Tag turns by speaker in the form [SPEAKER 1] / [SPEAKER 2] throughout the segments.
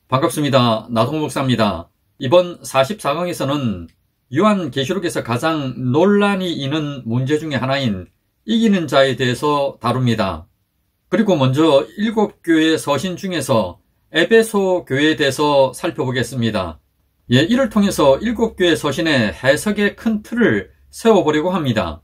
[SPEAKER 1] 반갑습니다. 나동 목사입니다. 이번 44강에서는 요한계시록에서 가장 논란이 있는 문제 중에 하나인 이기는 자에 대해서 다룹니다. 그리고 먼저 7교회 서신 중에서 에베소 교회에 대해서 살펴보겠습니다. 이를 통해서 7교회 서신의 해석의 큰 틀을 세워보려고 합니다.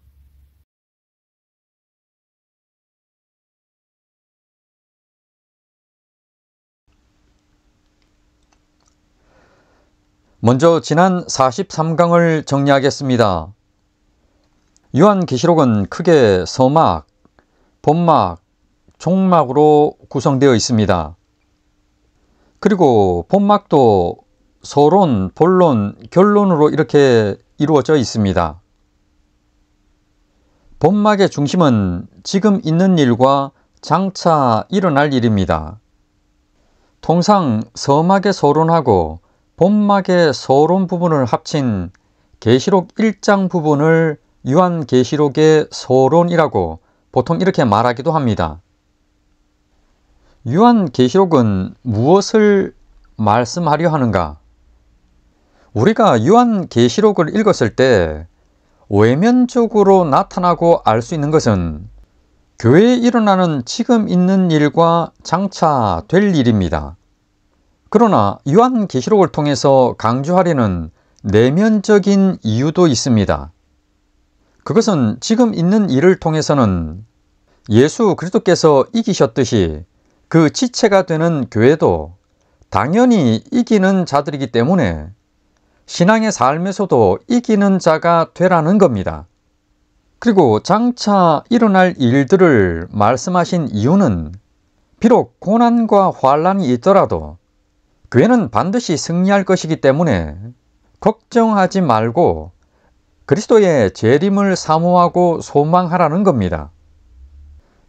[SPEAKER 1] 먼저 지난 43강을 정리하겠습니다. 요한계시록은 크게 서막, 본막, 종막으로 구성되어 있습니다. 그리고 본막도 서론, 본론, 결론으로 이렇게 이루어져 있습니다. 본막의 중심은 지금 있는 일과 장차 일어날 일입니다. 통상 서막의 서론하고 본막의 서론 부분을 합친 계시록 1장 부분을 요한계시록의 서론이라고 보통 이렇게 말하기도 합니다. 요한계시록은 무엇을 말씀하려 하는가? 우리가 요한계시록을 읽었을 때 외면적으로 나타나고 알 수 있는 것은 교회에 일어나는 지금 있는 일과 장차 될 일입니다. 그러나 요한계시록을 통해서 강조하려는 내면적인 이유도 있습니다. 그것은 지금 있는 일을 통해서는 예수 그리스도께서 이기셨듯이 그 지체가 되는 교회도 당연히 이기는 자들이기 때문에 신앙의 삶에서도 이기는 자가 되라는 겁니다. 그리고 장차 일어날 일들을 말씀하신 이유는 비록 고난과 환난이 있더라도 교회는 반드시 승리할 것이기 때문에 걱정하지 말고 그리스도의 재림을 사모하고 소망하라는 겁니다.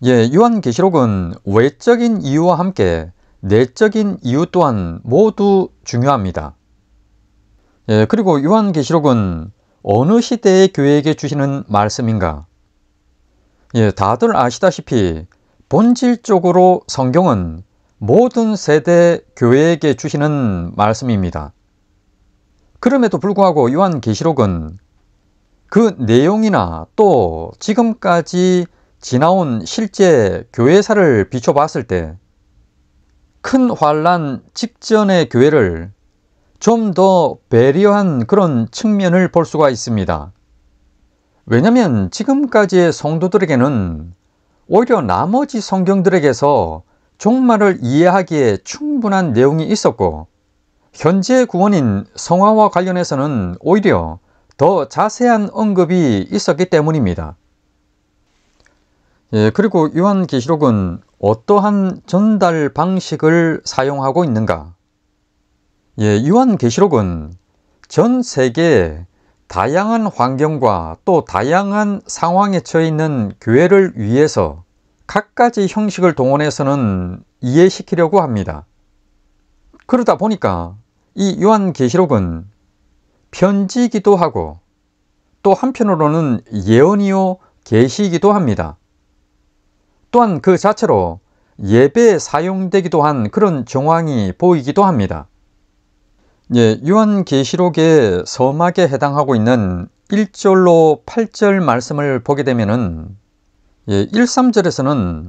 [SPEAKER 1] 요한계시록은 외적인 이유와 함께 내적인 이유 또한 모두 중요합니다. 그리고 요한계시록은 어느 시대의 교회에게 주시는 말씀인가? 다들 아시다시피 본질적으로 성경은 모든 세대 교회에게 주시는 말씀입니다. 그럼에도 불구하고 요한계시록은 그 내용이나 또 지금까지 지나온 실제 교회사를 비춰봤을 때 큰 환난 직전의 교회를 좀 더 배려한 그런 측면을 볼 수가 있습니다. 왜냐하면 지금까지의 성도들에게는 오히려 나머지 성경들에게서 종말을 이해하기에 충분한 내용이 있었고 현재 구원인 성화와 관련해서는 오히려 더 자세한 언급이 있었기 때문입니다. 그리고 요한계시록은 어떠한 전달 방식을 사용하고 있는가? 요한계시록은 전 세계에 다양한 환경과 또 다양한 상황에 처해 있는 교회를 위해서 갖가지 형식을 동원해서는 이해시키려고 합니다. 그러다 보니까 이 요한계시록은 편지이기도 하고 또 한편으로는 예언이요 계시이기도 합니다. 또한 그 자체로 예배에 사용되기도 한 그런 정황이 보이기도 합니다. 요한계시록의 서막에 해당하고 있는 1절로 8절 말씀을 보게 되면은 1, 3절에서는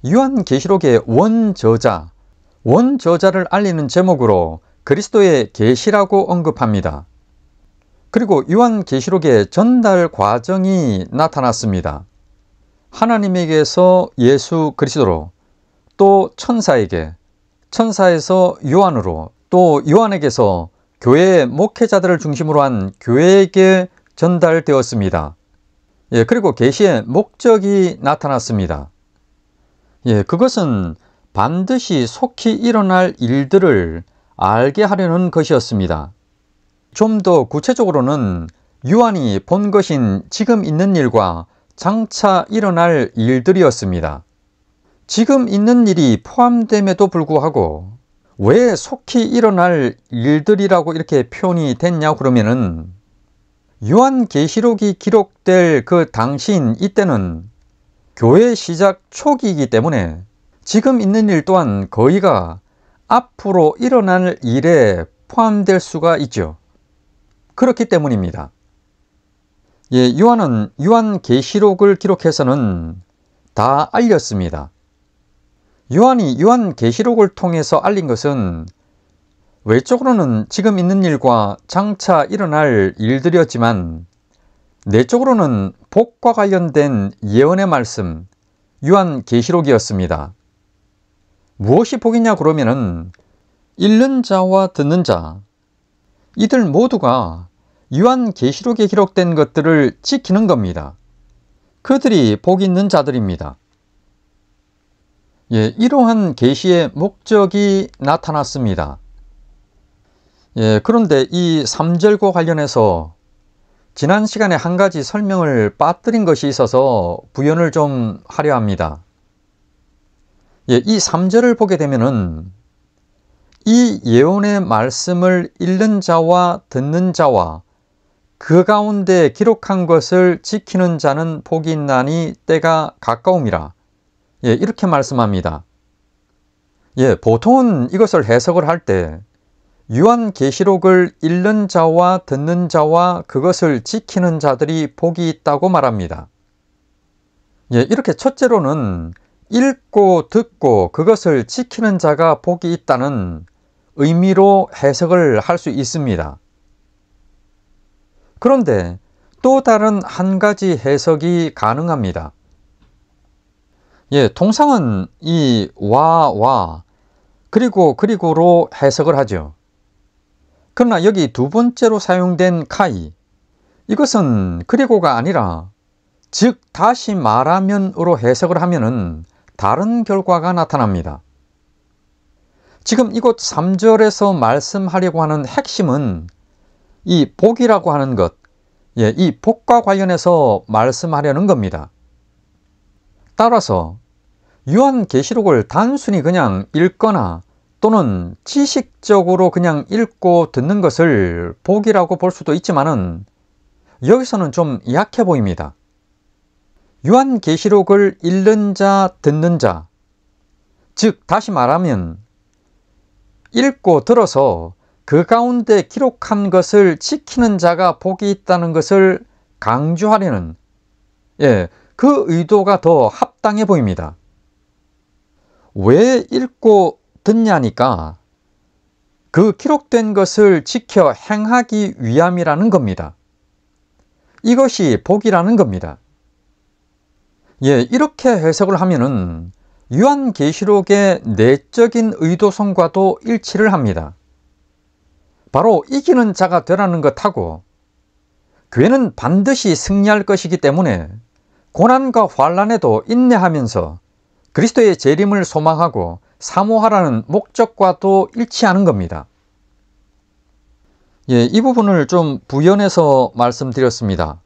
[SPEAKER 1] 요한계시록의 원저자를 알리는 제목으로 그리스도의 계시라고 언급합니다. 그리고 요한계시록의 전달 과정이 나타났습니다. 하나님에게서 예수 그리스도로, 또 천사에게, 천사에서 요한으로, 또 요한에게서 교회의 목회자들을 중심으로 한 교회에게 전달되었습니다. 그리고 계시의 목적이 나타났습니다. 그것은 반드시 속히 일어날 일들을 알게 하려는 것이었습니다. 좀 더 구체적으로는 요한이 본 것인 지금 있는 일과 장차 일어날 일들이었습니다. 지금 있는 일이 포함됨에도 불구하고 왜 속히 일어날 일들이라고 이렇게 표현이 됐냐 그러면은 요한계시록이 기록될 그 당시인 이때는 교회 시작 초기이기 때문에 지금 있는 일 또한 거의가 앞으로 일어날 일에 포함될 수가 있죠. 그렇기 때문입니다. 요한은 요한계시록을 기록해서는 다 알렸습니다. 요한이 요한계시록을 통해서 알린 것은 외적으로는 지금 있는 일과 장차 일어날 일들이었지만 내적으로는 복과 관련된 예언의 말씀, 요한계시록이었습니다. 무엇이 복이냐 그러면은 읽는 자와 듣는 자, 이들 모두가 요한계시록에 기록된 것들을 지키는 겁니다. 그들이 복 있는 자들입니다. 이러한 계시의 목적이 나타났습니다. 그런데 이 3절과 관련해서 지난 시간에 한 가지 설명을 빠뜨린 것이 있어서 부연을 좀 하려 합니다. 이 3절을 보게 되면은 이 예언의 말씀을 읽는 자와 듣는 자와 그 가운데 기록한 것을 지키는 자는 복이 있나니 때가 가까움이라. 이렇게 말씀합니다. 보통은 이것을 해석을 할 때 요한계시록을 읽는 자와 듣는 자와 그것을 지키는 자들이 복이 있다고 말합니다. 이렇게 첫째로는 읽고 듣고 그것을 지키는 자가 복이 있다는 의미로 해석을 할 수 있습니다. 그런데 또 다른 한 가지 해석이 가능합니다. 통상은 이 와 그리고로 해석을 하죠. 그러나 여기 두 번째로 사용된 카이, 이것은 그리고가 아니라 즉 다시 말하면으로 해석을 하면은 다른 결과가 나타납니다. 지금 이곳 3절에서 말씀하려고 하는 핵심은 이 복이라고 하는 것, 이 복과 관련해서 말씀하려는 겁니다. 따라서 요한계시록을 단순히 그냥 읽거나 또는 지식적으로 그냥 읽고 듣는 것을 복이라고 볼 수도 있지만은 여기서는 좀 약해 보입니다. 요한계시록을 읽는 자, 듣는 자, 즉 다시 말하면 읽고 들어서 그 가운데 기록한 것을 지키는 자가 복이 있다는 것을 강조하려는 그 의도가 더 합당해 보입니다. 왜 읽고 듣냐니까 그 기록된 것을 지켜 행하기 위함이라는 겁니다. 이것이 복이라는 겁니다. 이렇게 해석을 하면은 요한계시록의 내적인 의도성과도 일치를 합니다. 바로 이기는 자가 되라는 것하고 교회는 반드시 승리할 것이기 때문에 고난과 환난에도 인내하면서 그리스도의 재림을 소망하고 사모하라는 목적과도 일치하는 겁니다. 이 부분을 좀 부연해서 말씀드렸습니다.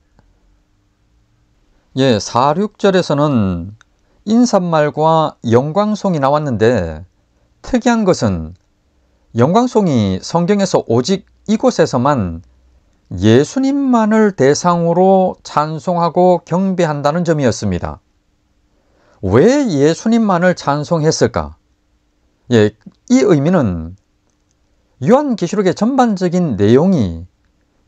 [SPEAKER 1] 4, 6절에서는 인사말과 영광송이 나왔는데 특이한 것은 영광송이 성경에서 오직 이곳에서만 예수님만을 대상으로 찬송하고 경배한다는 점이었습니다. 왜 예수님만을 찬송했을까? 이 의미는 요한계시록의 전반적인 내용이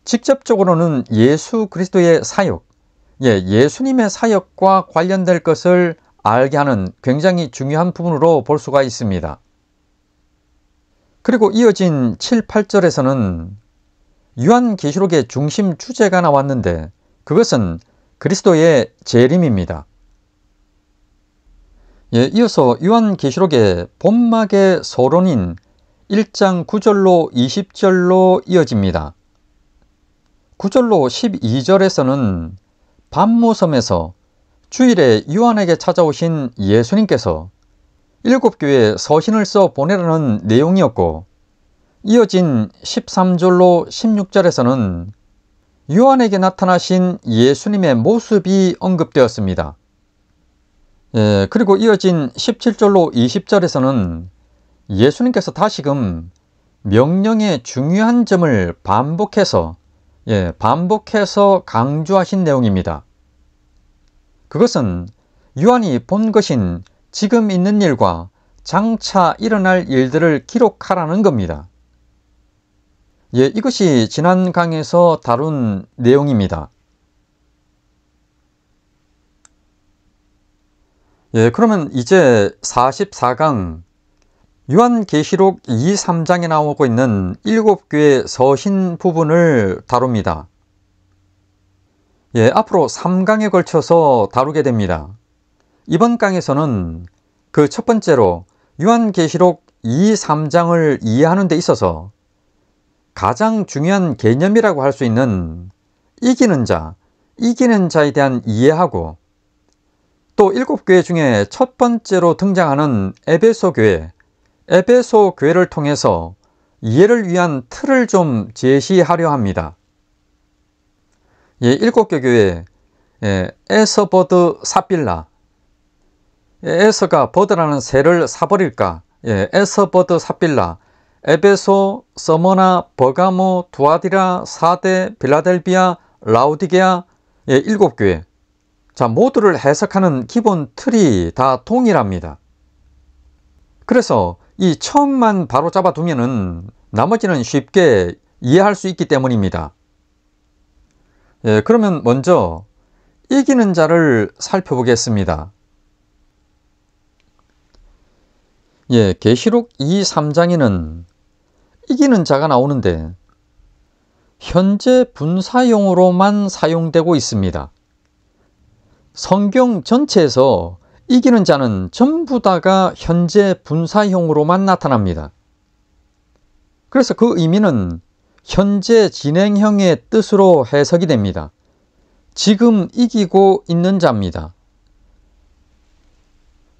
[SPEAKER 1] 직접적으로는 예수 그리스도의 사역, 예수님의 사역과 관련될 것을 알게 하는 굉장히 중요한 부분으로 볼 수가 있습니다. 그리고 이어진 7, 8절에서는 요한계시록의 중심 주제가 나왔는데 그것은 그리스도의 재림입니다. 이어서 요한계시록의 본막의 서론인 1장 9절로 20절로 이어집니다. 9절로 12절에서는 반모섬에서 주일에 요한에게 찾아오신 예수님께서 7교회에 서신을 써 보내라는 내용이었고, 이어진 13절로 16절에서는 요한에게 나타나신 예수님의 모습이 언급되었습니다. 그리고 이어진 17절로 20절에서는 예수님께서 다시금 명령의 중요한 점을 반복해서 강조하신 내용입니다. 그것은 요한이 본 것인 지금 있는 일과 장차 일어날 일들을 기록하라는 겁니다. 예, 이것이 지난 강에서 다룬 내용입니다. 예, 그러면 이제 44강 요한계시록 2, 3장에 나오고 있는 7교회 서신 부분을 다룹니다. 예, 앞으로 3강에 걸쳐서 다루게 됩니다. 이번 강에서는 그 첫 번째로 요한계시록 2, 3장을 이해하는 데 있어서 가장 중요한 개념이라고 할 수 있는 이기는 자에 대한 이해하고 또 7교회 중에 첫 번째로 등장하는 에베소 교회를 통해서 이해를 위한 틀을 좀 제시하려 합니다. 예, 7개 교회, 에서버드 사빌라, 에서가 버드라는 새를 사버릴까, 에서버드 사빌라, 에베소, 서머나, 버가모, 두아디라, 사데, 빌라델비아, 라우디게아, 7교회. 자, 모두를 해석하는 기본 틀이 다 동일합니다. 그래서 이 처음만 바로 잡아두면은 나머지는 쉽게 이해할 수 있기 때문입니다. 예, 그러면 먼저 이기는 자를 살펴보겠습니다. 예, 계시록 2, 3장에는 이기는 자가 나오는데 현재 분사용으로만 사용되고 있습니다. 성경 전체에서 이기는 자는 전부 다가 현재 분사형으로만 나타납니다. 그래서 그 의미는 현재 진행형의 뜻으로 해석이 됩니다. 지금 이기고 있는 자입니다.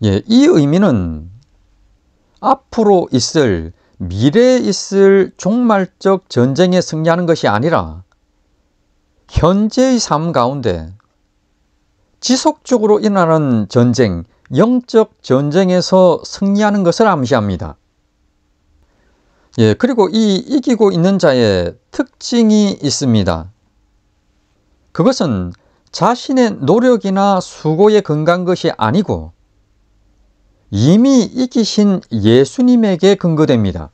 [SPEAKER 1] 예, 이 의미는 앞으로 있을, 미래에 있을 종말적 전쟁에 승리하는 것이 아니라 현재의 삶 가운데 지속적으로 일어나는 전쟁, 영적 전쟁에서 승리하는 것을 암시합니다. 예, 그리고 이 이기고 있는 자의 특징이 있습니다. 그것은 자신의 노력이나 수고에 근거한 것이 아니고 이미 이기신 예수님에게 근거됩니다.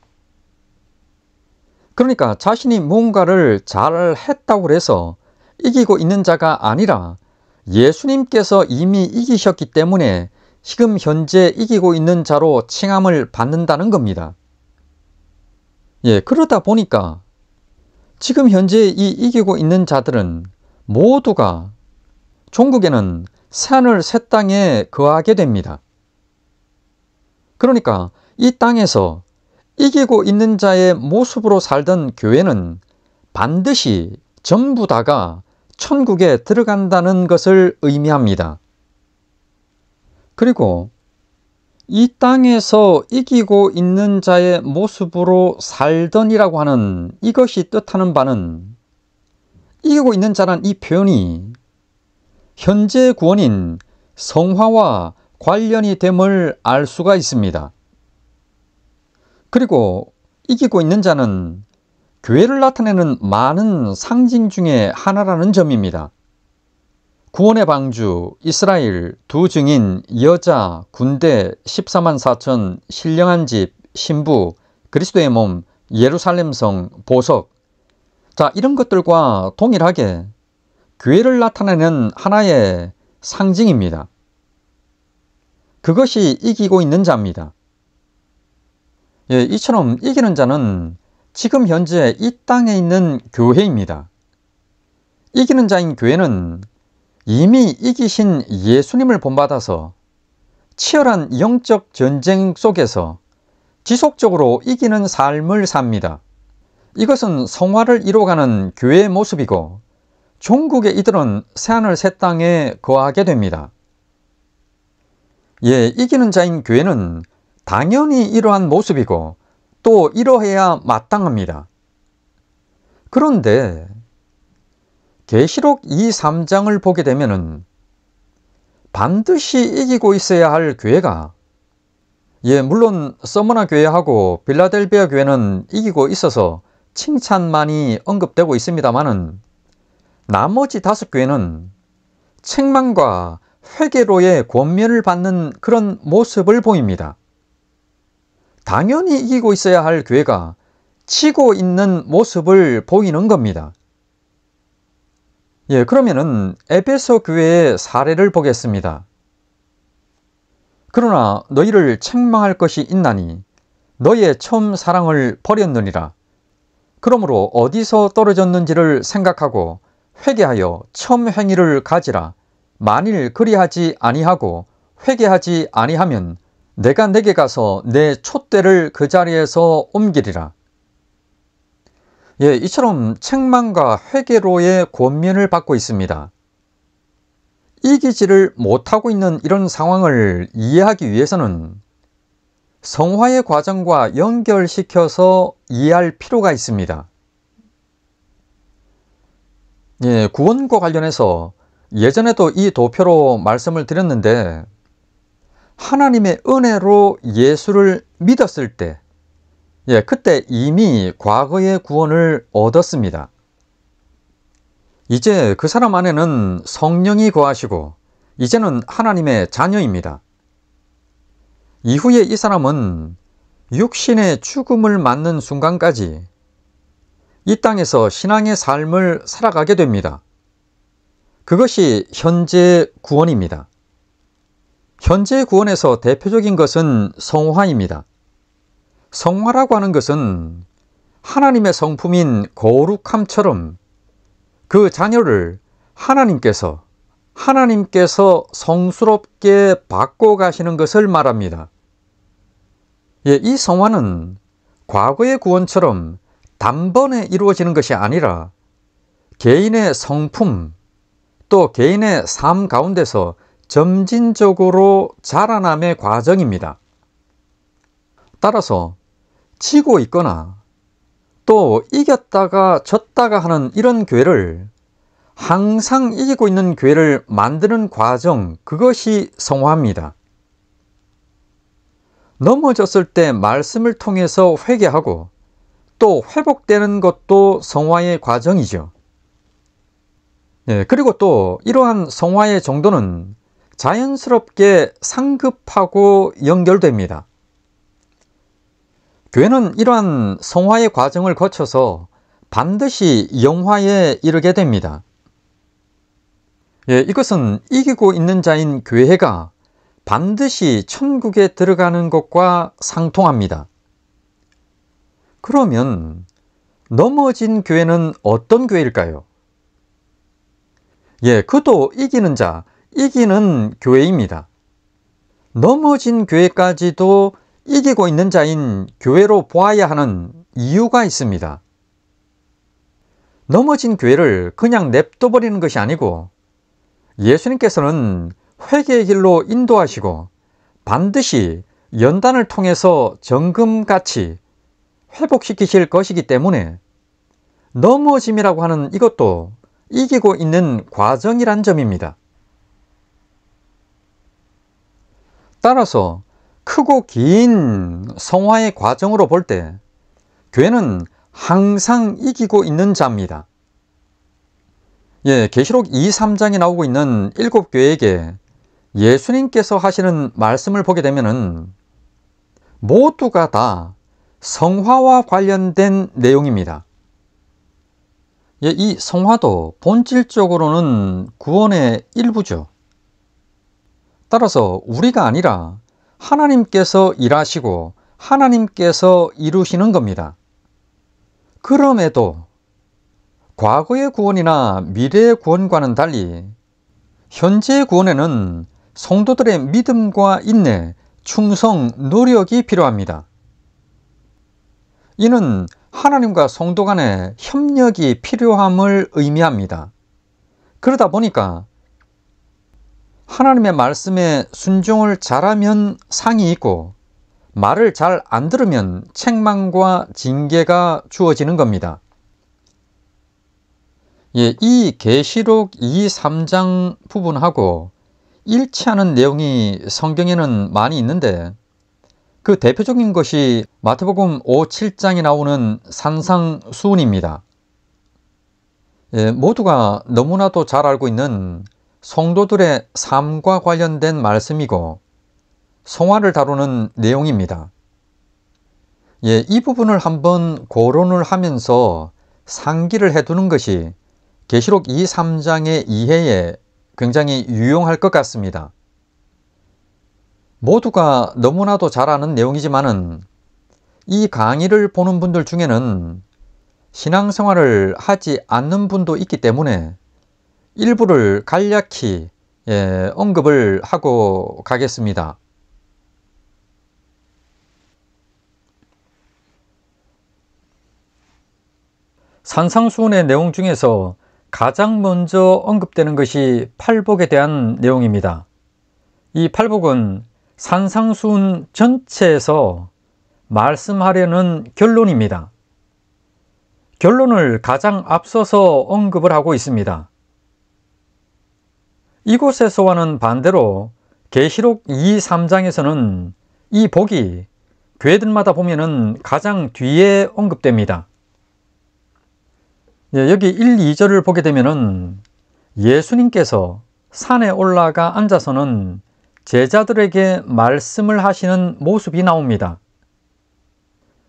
[SPEAKER 1] 그러니까 자신이 뭔가를 잘 했다고 해서 이기고 있는 자가 아니라 예수님께서 이미 이기셨기 때문에 지금 현재 이기고 있는 자로 칭함을 받는다는 겁니다. 예, 그러다 보니까 지금 현재 이 이기고 있는 자들은 모두가 종국에는 새하늘 새 땅에 거하게 됩니다. 그러니까 이 땅에서 이기고 있는 자의 모습으로 살던 교회는 반드시 전부 다가 천국에 들어간다는 것을 의미합니다. 그리고 이 땅에서 이기고 있는 자의 모습으로 살던이라고 하는 이것이 뜻하는 바는 이기고 있는 자란 이 표현이 현재 구원인 성화와 관련이 됨을 알 수가 있습니다. 그리고 이기고 있는 자는 교회를 나타내는 많은 상징 중에 하나라는 점입니다. 구원의 방주, 이스라엘, 두 증인, 여자, 군대, 14만 4천, 신령한 집, 신부, 그리스도의 몸, 예루살렘 성, 보석. 자, 이런 것들과 동일하게 교회를 나타내는 하나의 상징입니다. 그것이 이기고 있는 자입니다. 예, 이처럼 이기는 자는 지금 현재 이 땅에 있는 교회입니다. 이기는 자인 교회는 이미 이기신 예수님을 본받아서 치열한 영적 전쟁 속에서 지속적으로 이기는 삶을 삽니다. 이것은 성화를 이루어가는 교회의 모습이고 종국의 이들은 새하늘 새 땅에 거하게 됩니다. 예, 이기는 자인 교회는 당연히 이러한 모습이고 또 이러해야 마땅합니다. 그런데 계시록 2, 3장을 보게 되면은 반드시 이기고 있어야 할 교회가 물론 서머나 교회하고 빌라델비아 교회는 이기고 있어서 칭찬만이 언급되고 있습니다만은 나머지 5교회는 책망과 회개로의 권면을 받는 그런 모습을 보입니다. 당연히 이기고 있어야 할 교회가 지고 있는 모습을 보이는 겁니다. 그러면은 에베소 교회의 사례를 보겠습니다. 그러나 너희를 책망할 것이 있나니 너희의 처음 사랑을 버렸느니라. 그러므로 어디서 떨어졌는지를 생각하고 회개하여 처음 행위를 가지라. 만일 그리하지 아니하고 회개하지 아니하면 내가 내게 가서 내 촛대를 그 자리에서 옮기리라. 이처럼 책망과 회개로의 권면을 받고 있습니다. 이기지를 못하고 있는 이런 상황을 이해하기 위해서는 성화의 과정과 연결시켜서 이해할 필요가 있습니다. 구원과 관련해서 예전에도 이 도표로 말씀을 드렸는데, 하나님의 은혜로 예수를 믿었을 때, 그때 이미 과거의 구원을 얻었습니다. 이제 그 사람 안에는 성령이 거하시고 이제는 하나님의 자녀입니다. 이후에 이 사람은 육신의 죽음을 맞는 순간까지 이 땅에서 신앙의 삶을 살아가게 됩니다. 그것이 현재 구원입니다. 현재 구원에서 대표적인 것은 성화입니다. 성화라고 하는 것은 하나님의 성품인 거룩함처럼 그 자녀를 하나님께서 성스럽게 바꿔가시는 것을 말합니다. 이 성화는 과거의 구원처럼 단번에 이루어지는 것이 아니라 개인의 성품 또 개인의 삶 가운데서 점진적으로 자라남의 과정입니다. 따라서 지고 있거나 또 이겼다가 졌다가 하는 이런 교회를 항상 이기고 있는 교회를 만드는 과정, 그것이 성화입니다. 넘어졌을 때 말씀을 통해서 회개하고 또 회복되는 것도 성화의 과정이죠. 그리고 또 이러한 성화의 정도는 자연스럽게 상급하고 연결됩니다. 교회는 이러한 성화의 과정을 거쳐서 반드시 영화에 이르게 됩니다. 이것은 이기고 있는 자인 교회가 반드시 천국에 들어가는 것과 상통합니다. 그러면 넘어진 교회는 어떤 교회일까요? 그도 이기는 자, 이기는 교회입니다. 넘어진 교회까지도 이기고 있는 자인 교회로 보아야 하는 이유가 있습니다. 넘어진 교회를 그냥 냅둬버리는 것이 아니고 예수님께서는 회개의 길로 인도하시고 반드시 연단을 통해서 정금같이 회복시키실 것이기 때문에 넘어짐이라고 하는 이것도 이기고 있는 과정이란 점입니다. 따라서 크고 긴 성화의 과정으로 볼 때 교회는 항상 이기고 있는 자입니다. 계시록 2, 3장에 나오고 있는 7교회에게 예수님께서 하시는 말씀을 보게 되면은 모두가 다 성화와 관련된 내용입니다. 이 성화도 본질적으로는 구원의 일부죠. 따라서 우리가 아니라 하나님께서 일하시고 하나님께서 이루시는 겁니다. 그럼에도 과거의 구원이나 미래의 구원과는 달리 현재의 구원에는 성도들의 믿음과 인내, 충성, 노력이 필요합니다. 이는 하나님과 성도 간의 협력이 필요함을 의미합니다. 그러다 보니까 하나님의 말씀에 순종을 잘하면 상이 있고 말을 잘 안 들으면 책망과 징계가 주어지는 겁니다. 이 계시록 2, 3장 부분하고 일치하는 내용이 성경에는 많이 있는데 그 대표적인 것이 마태복음 5, 7장에 나오는 산상수훈입니다. 모두가 너무나도 잘 알고 있는 성도들의 삶과 관련된 말씀이고 성화를 다루는 내용입니다. 이 부분을 한번 고론을 하면서 상기를 해두는 것이 계시록 2, 3장의 이해에 굉장히 유용할 것 같습니다. 모두가 너무나도 잘 아는 내용이지만은 이 강의를 보는 분들 중에는 신앙생활을 하지 않는 분도 있기 때문에 일부를 간략히 언급을 하고 가겠습니다. 산상수훈의 내용 중에서 가장 먼저 언급되는 것이 팔복에 대한 내용입니다. 이 팔복은 산상수훈 전체에서 말씀하려는 결론입니다. 결론을 가장 앞서서 언급을 하고 있습니다. 이곳에서와는 반대로 계시록 2, 3장에서는 이 복이 교회들마다 보면은 가장 뒤에 언급됩니다. 여기 1, 2절을 보게 되면은 예수님께서 산에 올라가 앉아서는 제자들에게 말씀을 하시는 모습이 나옵니다.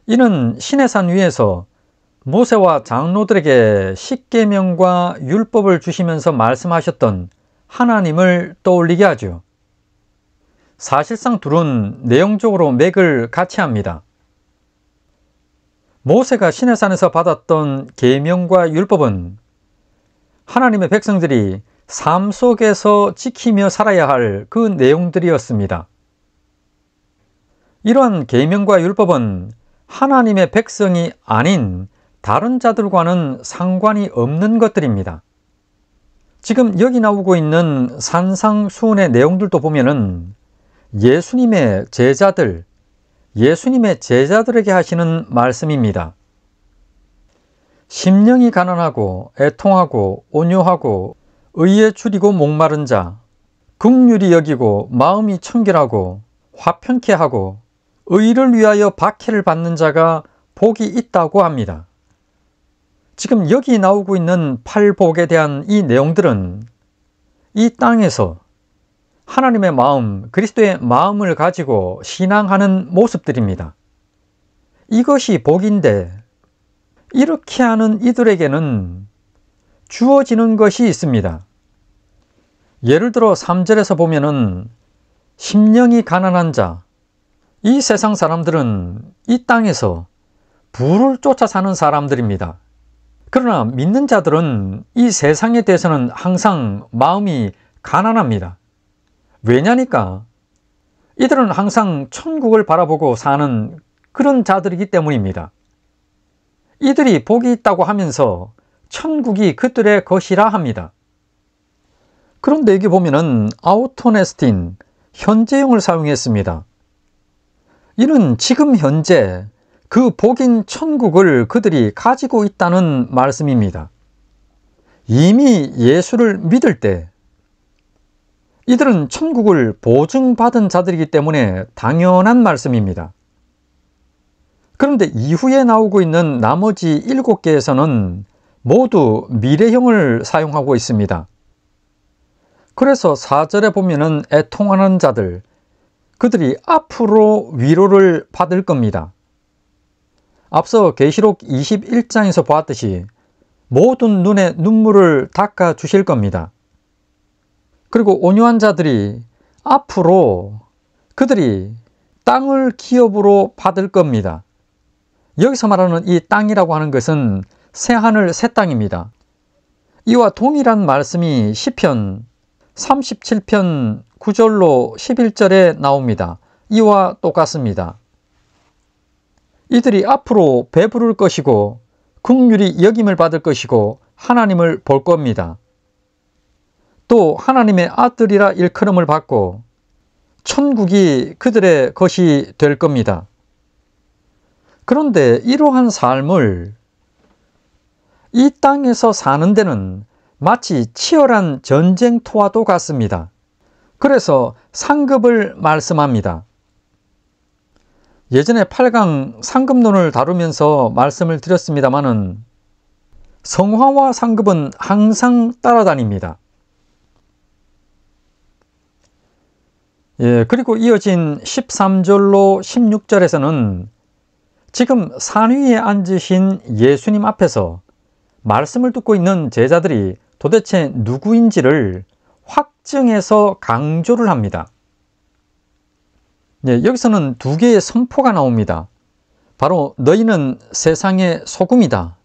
[SPEAKER 1] 이는 시내산 위에서 모세와 장로들에게 십계명과 율법을 주시면서 말씀하셨던 하나님을 떠올리게 하죠. 사실상 둘은 내용적으로 맥을 같이 합니다. 모세가 시내산에서 받았던 계명과 율법은 하나님의 백성들이 삶 속에서 지키며 살아야 할 그 내용들이었습니다. 이러한 계명과 율법은 하나님의 백성이 아닌 다른 자들과는 상관이 없는 것들입니다. 지금 여기 나오고 있는 산상수훈의 내용들도 보면은 예수님의 제자들에게 하시는 말씀입니다. 심령이 가난하고 애통하고 온유하고 의에 줄이고 목마른 자, 긍휼히 여기고 마음이 청결하고 화평케 하고 의를 위하여 박해를 받는 자가 복이 있다고 합니다. 지금 여기 나오고 있는 팔복에 대한 이 내용들은 이 땅에서 하나님의 마음, 그리스도의 마음을 가지고 신앙하는 모습들입니다. 이것이 복인데 이렇게 하는 이들에게는 주어지는 것이 있습니다. 예를 들어 3절에서 보면은 심령이 가난한 자, 이 세상 사람들은 이 땅에서 부를 쫓아 사는 사람들입니다. 그러나 믿는 자들은 이 세상에 대해서는 항상 마음이 가난합니다. 왜냐니까 이들은 항상 천국을 바라보고 사는 그런 자들이기 때문입니다. 이들이 복이 있다고 하면서 천국이 그들의 것이라 합니다. 그런데 여기 보면은 아우토네스틴, 현재형을 사용했습니다. 이는 지금 현재 그 복인 천국을 그들이 가지고 있다는 말씀입니다. 이미 예수를 믿을 때 이들은 천국을 보증받은 자들이기 때문에 당연한 말씀입니다. 그런데 이후에 나오고 있는 나머지 7개에서는 모두 미래형을 사용하고 있습니다. 그래서 4절에 보면은 애통하는 자들, 그들이 앞으로 위로를 받을 겁니다. 앞서 계시록 21장에서 보았듯이 모든 눈에 눈물을 닦아 주실 겁니다. 그리고 온유한 자들이 앞으로 그들이 땅을 기업으로 받을 겁니다. 여기서 말하는 이 땅이라고 하는 것은 새하늘 새 땅입니다. 이와 동일한 말씀이 시편 37편 9절로 11절에 나옵니다. 이와 똑같습니다. 이들이 앞으로 배부를 것이고 긍휼히 여김을 받을 것이고 하나님을 볼 겁니다. 또 하나님의 아들이라 일컬음을 받고 천국이 그들의 것이 될 겁니다. 그런데 이러한 삶을 이 땅에서 사는 데는 마치 치열한 전쟁터와도 같습니다. 그래서 상급을 말씀합니다. 예전에 8강 상급론을 다루면서 말씀을 드렸습니다마는 성화와 상급은 항상 따라다닙니다. 그리고 이어진 13절로 16절에서는 지금 산 위에 앉으신 예수님 앞에서 말씀을 듣고 있는 제자들이 도대체 누구인지를 확증해서 강조를 합니다. 여기서는 두 개의 선포가 나옵니다. 바로 너희는 세상의 소금이다.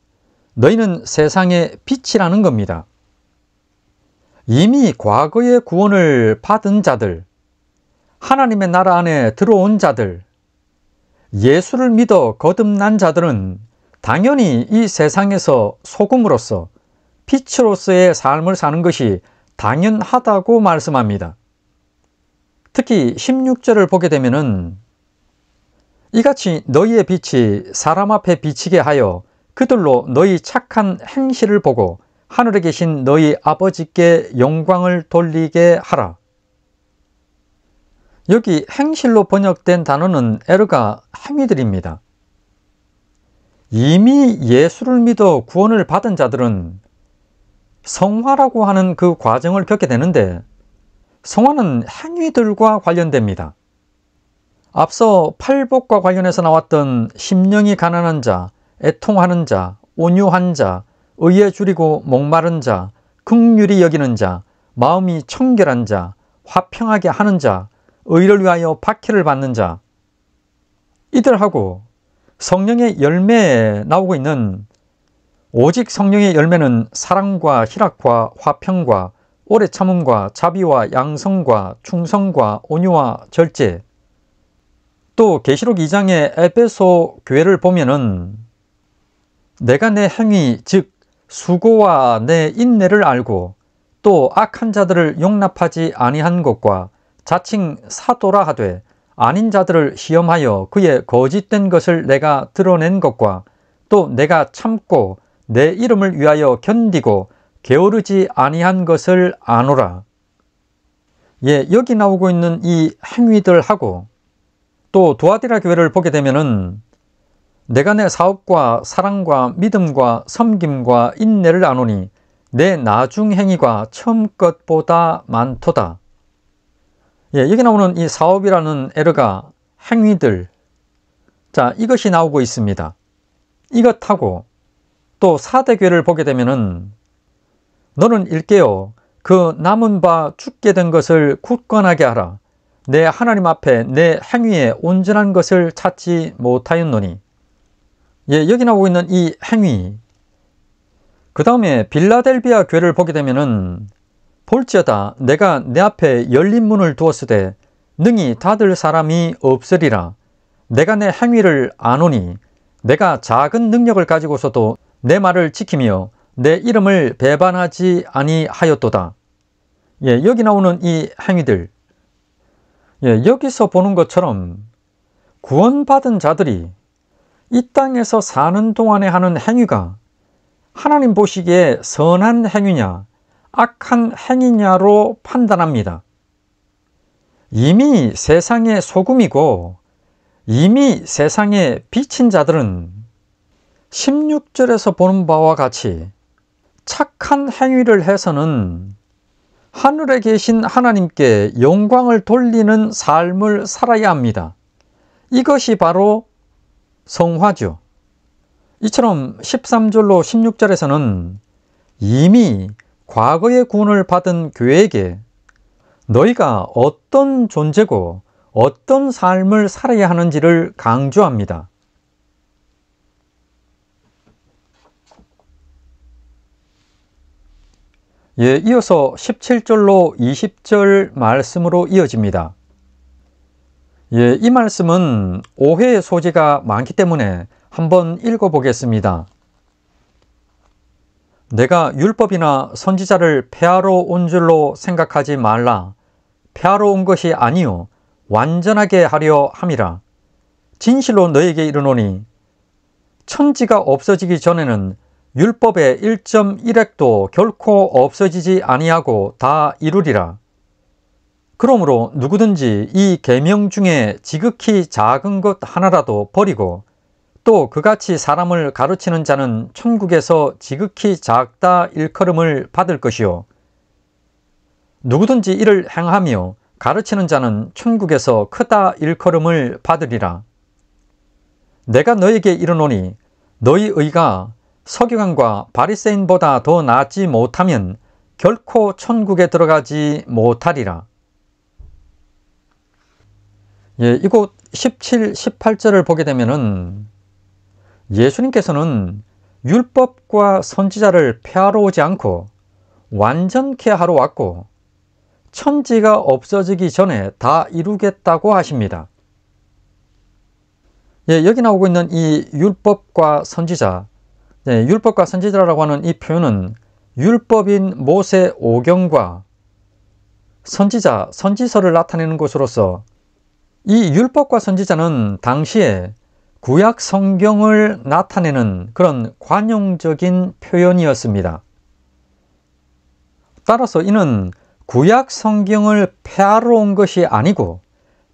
[SPEAKER 1] 너희는 세상의 빛이라는 겁니다. 이미 과거의 구원을 받은 자들, 하나님의 나라 안에 들어온 자들, 예수를 믿어 거듭난 자들은 당연히 이 세상에서 소금으로서 빛으로서의 삶을 사는 것이 당연하다고 말씀합니다. 특히 16절을 보게 되면은 이같이 너희의 빛이 사람 앞에 비치게 하여 그들로 너희 착한 행실을 보고 하늘에 계신 너희 아버지께 영광을 돌리게 하라. 여기 행실로 번역된 단어는 에르가 행위들입니다. 이미 예수를 믿어 구원을 받은 자들은 성화라고 하는 그 과정을 겪게 되는데 성화는 행위들과 관련됩니다. 앞서 팔복과 관련해서 나왔던 심령이 가난한 자, 애통하는 자, 온유한 자, 의에 줄이고 목마른 자, 긍휼히 여기는 자, 마음이 청결한 자, 화평하게 하는 자, 의를 위하여 박해를 받는 자, 이들하고 성령의 열매에 나오고 있는 오직 성령의 열매는 사랑과 희락과 화평과 오래 참음과 자비와 양성과 충성과 온유와 절제. 또 계시록 2장의 에베소 교회를 보면은 내가 내 행위 즉 수고와 내 인내를 알고 또 악한 자들을 용납하지 아니한 것과 자칭 사도라 하되 아닌 자들을 시험하여 그의 거짓된 것을 내가 드러낸 것과 또 내가 참고 내 이름을 위하여 견디고 게으르지 아니한 것을 아노라. 여기 나오고 있는 이 행위들하고 또 두아디라 교회를 보게 되면은 내가 내 사업과 사랑과 믿음과 섬김과 인내를 아노니 내 나중 행위가 처음 것보다 많도다. 여기 나오는 이 사업이라는 에르가 행위들, 자, 이것이 나오고 있습니다. 이것하고 또 사대교회를 보게 되면은 너는 일깨어 그 남은 바 죽게 된 것을 굳건하게 하라. 내 하나님 앞에 내 행위에 온전한 것을 찾지 못하였노니. 여기 나오고 있는 이 행위. 그 다음에 빌라델비아 교회를 보게 되면은 볼지어다 내가 내 앞에 열린 문을 두었으되 능히 닫을 사람이 없으리라. 내가 내 행위를 아노니 내가 작은 능력을 가지고서도 내 말을 지키며 내 이름을 배반하지 아니하였도다. 여기 나오는 이 행위들. 여기서 보는 것처럼 구원받은 자들이 이 땅에서 사는 동안에 하는 행위가 하나님 보시기에 선한 행위냐 악한 행위냐로 판단합니다. 이미 세상의 소금이고 이미 세상에 비친 자들은 16절에서 보는 바와 같이 착한 행위를 해서는 하늘에 계신 하나님께 영광을 돌리는 삶을 살아야 합니다. 이것이 바로 성화죠. 이처럼 13절로 16절에서는 이미 과거의 구원을 받은 교회에게 너희가 어떤 존재고 어떤 삶을 살아야 하는지를 강조합니다. 이어서 17절로 20절 말씀으로 이어집니다. 이 말씀은 오해의 소지가 많기 때문에 한번 읽어보겠습니다. 내가 율법이나 선지자를 폐하러 온 줄로 생각하지 말라. 폐하러 온 것이 아니요 완전하게 하려 함이라. 진실로 너에게 이르노니 천지가 없어지기 전에는 율법의 1.1획도 결코 없어지지 아니하고 다 이루리라. 그러므로 누구든지 이 계명 중에 지극히 작은 것 하나라도 버리고 또 그같이 사람을 가르치는 자는 천국에서 지극히 작다 일컬음을 받을 것이요 누구든지 이를 행하며 가르치는 자는 천국에서 크다 일컬음을 받으리라. 내가 너에게 이르노니 너희 의가 서기관과 바리새인보다 더 낫지 못하면 결코 천국에 들어가지 못하리라. 이곳 17, 18절을 보게 되면은 예수님께서는 율법과 선지자를 폐하러 오지 않고 완전케 하러 왔고 천지가 없어지기 전에 다 이루겠다고 하십니다. 여기 나오고 있는 이 율법과 선지자, 율법과 선지자라고 하는 이 표현은 율법인 모세 오경과 선지자, 선지서를 나타내는 것으로서 이 율법과 선지자는 당시에 구약 성경을 나타내는 그런 관용적인 표현이었습니다. 따라서 이는 구약 성경을 폐하러 온 것이 아니고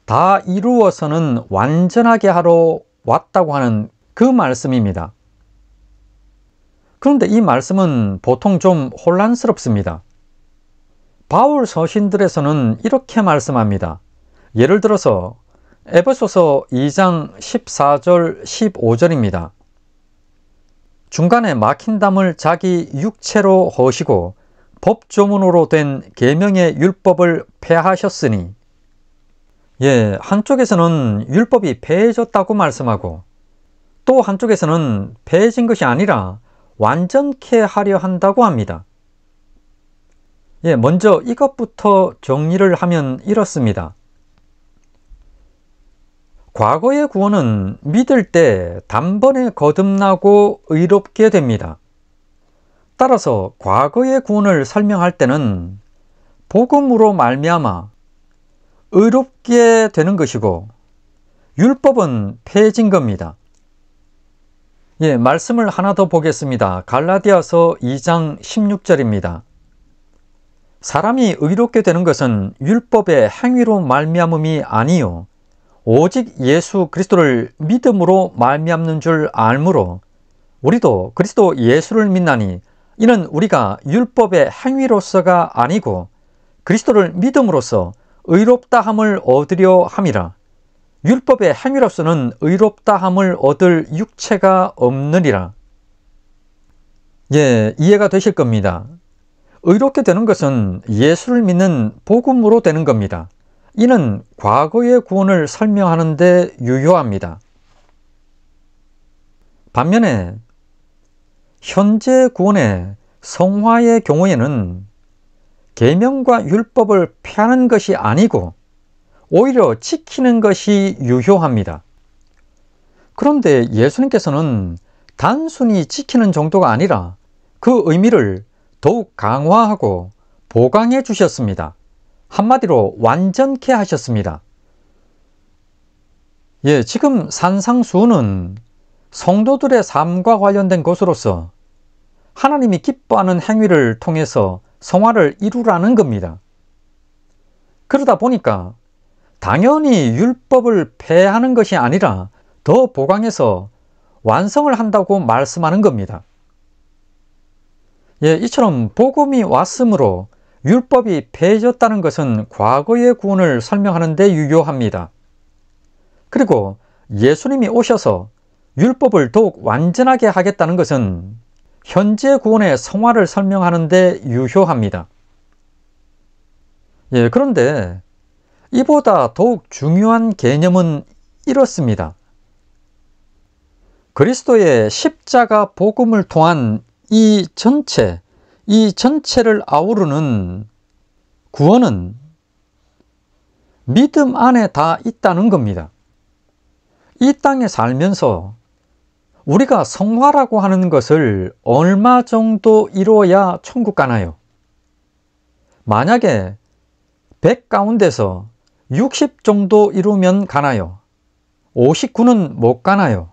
[SPEAKER 1] 다 이루어서는 완전하게 하러 왔다고 하는 그 말씀입니다. 그런데 이 말씀은 보통 좀 혼란스럽습니다. 바울 서신들에서는 이렇게 말씀합니다. 예를 들어서 에베소서 2장 14절 15절입니다. 중간에 막힌 담을 자기 육체로 허시고 법조문으로 된 계명의 율법을 폐하셨으니, 한쪽에서는 율법이 폐해졌다고 말씀하고 또 한쪽에서는 폐해진 것이 아니라 완전케 하려 한다고 합니다. 먼저 이것부터 정리를 하면 이렇습니다. 과거의 구원은 믿을 때 단번에 거듭나고 의롭게 됩니다. 따라서 과거의 구원을 설명할 때는 복음으로 말미암아 의롭게 되는 것이고 율법은 폐해진 겁니다. 말씀을 하나 더 보겠습니다. 갈라디아서 2장 16절입니다. 사람이 의롭게 되는 것은 율법의 행위로 말미암음이 아니요 오직 예수 그리스도를 믿음으로 말미암는 줄 알므로 우리도 그리스도 예수를 믿나니 이는 우리가 율법의 행위로서가 아니고 그리스도를 믿음으로써 의롭다함을 얻으려 함이라. 율법의 행위로서는 의롭다함을 얻을 육체가 없느니라. 이해가 되실 겁니다. 의롭게 되는 것은 예수를 믿는 복음으로 되는 겁니다. 이는 과거의 구원을 설명하는 데 유효합니다. 반면에 현재 구원의 성화의 경우에는 계명과 율법을 폐하는 것이 아니고 오히려 지키는 것이 유효합니다. 그런데 예수님께서는 단순히 지키는 정도가 아니라 그 의미를 더욱 강화하고 보강해 주셨습니다. 한마디로 완전케 하셨습니다. 지금 산상수훈은 성도들의 삶과 관련된 것으로서 하나님이 기뻐하는 행위를 통해서 성화를 이루라는 겁니다. 그러다 보니까 당연히 율법을 폐하는 것이 아니라 더 보강해서 완성을 한다고 말씀하는 겁니다. 이처럼 복음이 왔으므로 율법이 폐해졌다는 것은 과거의 구원을 설명하는 데 유효합니다. 그리고 예수님이 오셔서 율법을 더욱 완전하게 하겠다는 것은 현재 구원의 성화를 설명하는 데 유효합니다. 그런데 이보다 더욱 중요한 개념은 이렇습니다. 그리스도의 십자가 복음을 통한 이 전체를 아우르는 구원은 믿음 안에 다 있다는 겁니다. 이 땅에 살면서 우리가 성화라고 하는 것을 얼마 정도 이루어야 천국 가나요? 만약에 100 가운데서 60 정도 이루면 가나요? 59는 못 가나요?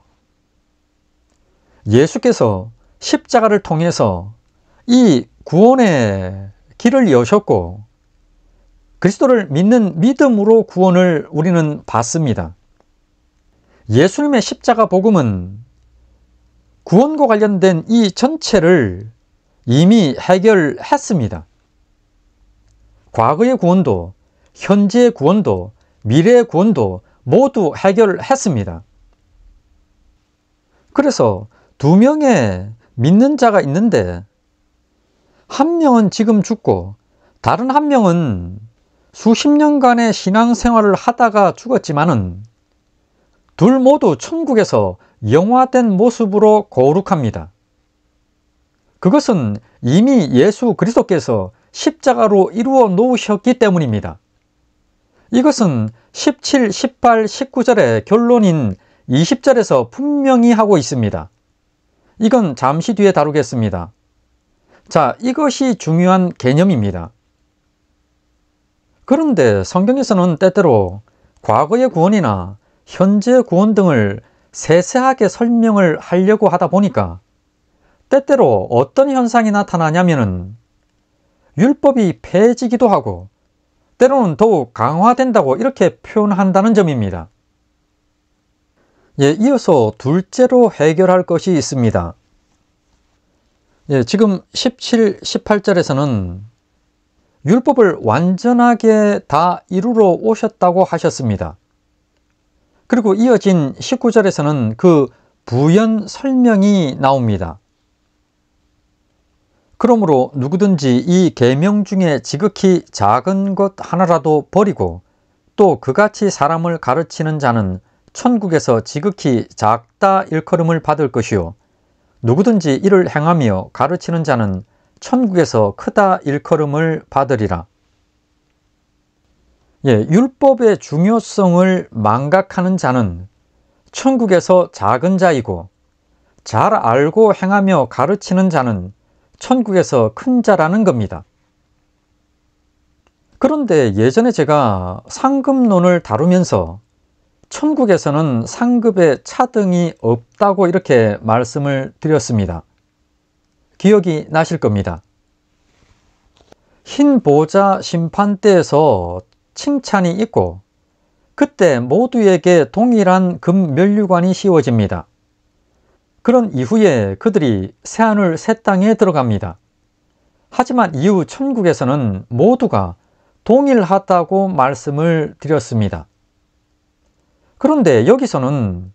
[SPEAKER 1] 예수께서 십자가를 통해서 이 구원의 길을 여셨고 그리스도를 믿는 믿음으로 구원을 우리는 받습니다. 예수님의 십자가 복음은 구원과 관련된 이 전체를 이미 해결했습니다. 과거의 구원도, 현재의 구원도, 미래의 구원도 모두 해결했습니다.
[SPEAKER 2] 그래서 두 명의 믿는 자가 있는데 한 명은 지금 죽고 다른 한 명은 수십 년간의 신앙생활을 하다가 죽었지만은 둘 모두 천국에서 영화된 모습으로 거룩합니다. 그것은 이미 예수 그리스도께서 십자가로 이루어 놓으셨기 때문입니다. 이것은 17, 18, 19절의 결론인 20절에서 분명히 하고 있습니다. 이건 잠시 뒤에 다루겠습니다. 자, 이것이 중요한 개념입니다. 그런데 성경에서는 때때로 과거의 구원이나 현재 구원 등을 세세하게 설명을 하려고 하다 보니까 때때로 어떤 현상이 나타나냐면은 율법이 폐해지기도 하고 때로는 더욱 강화된다고 이렇게 표현한다는 점입니다. 이어서 둘째로 해결할 것이 있습니다. 지금 17, 18절에서는 율법을 완전하게 다 이루러 오셨다고 하셨습니다. 그리고 이어진 19절에서는 그 부연 설명이 나옵니다. 그러므로 누구든지 이 계명 중에 지극히 작은 것 하나라도 버리고 또 그같이 사람을 가르치는 자는 천국에서 지극히 작다 일컬음을 받을 것이요 누구든지 이를 행하며 가르치는 자는 천국에서 크다 일컬음을 받으리라. 율법의 중요성을 망각하는 자는 천국에서 작은 자이고 잘 알고 행하며 가르치는 자는 천국에서 큰 자라는 겁니다. 그런데 예전에 제가 상급론을 다루면서 천국에서는 상급의 차등이 없다고 이렇게 말씀을 드렸습니다. 기억이 나실 겁니다. 흰 보좌 심판대에서 칭찬이 있고 그때 모두에게 동일한 금 면류관이 씌워집니다. 그런 이후에 그들이 새하늘 새 땅에 들어갑니다. 하지만 이후 천국에서는 모두가 동일하다고 말씀을 드렸습니다. 그런데 여기서는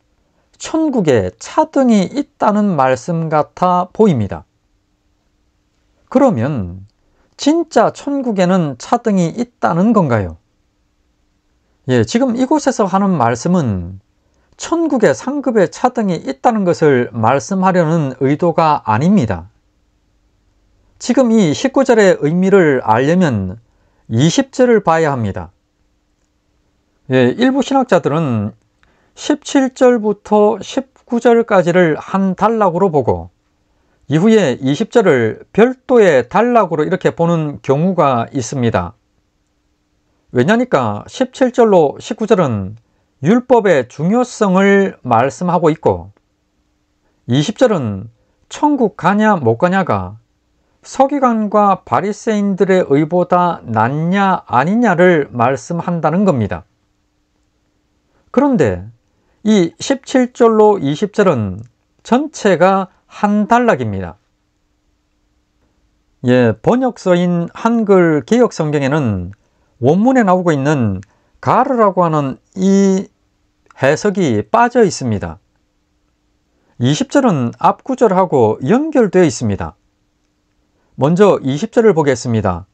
[SPEAKER 2] 천국에 차등이 있다는 말씀 같아 보입니다. 그러면 진짜 천국에는 차등이 있다는 건가요? 지금 이곳에서 하는 말씀은 천국에 상급의 차등이 있다는 것을 말씀하려는 의도가 아닙니다. 지금 이 19절의 의미를 알려면 20절을 봐야 합니다. 일부 신학자들은 17절부터 19절까지를 한 단락으로 보고 이후에 20절을 별도의 단락으로 이렇게 보는 경우가 있습니다. 왜냐니까 17절로 19절은 율법의 중요성을 말씀하고 있고 20절은 천국 가냐 못 가냐가 서기관과 바리새인들의 의보다 낫냐 아니냐를 말씀한다는 겁니다. 그런데 이 17절로 20절은 전체가 한 단락입니다. 번역서인 한글 개역 성경에는 원문에 나오고 있는 가르라고 하는 이 해석이 빠져 있습니다. 20절은 앞구절하고 연결되어 있습니다. 먼저 20절을 보겠습니다.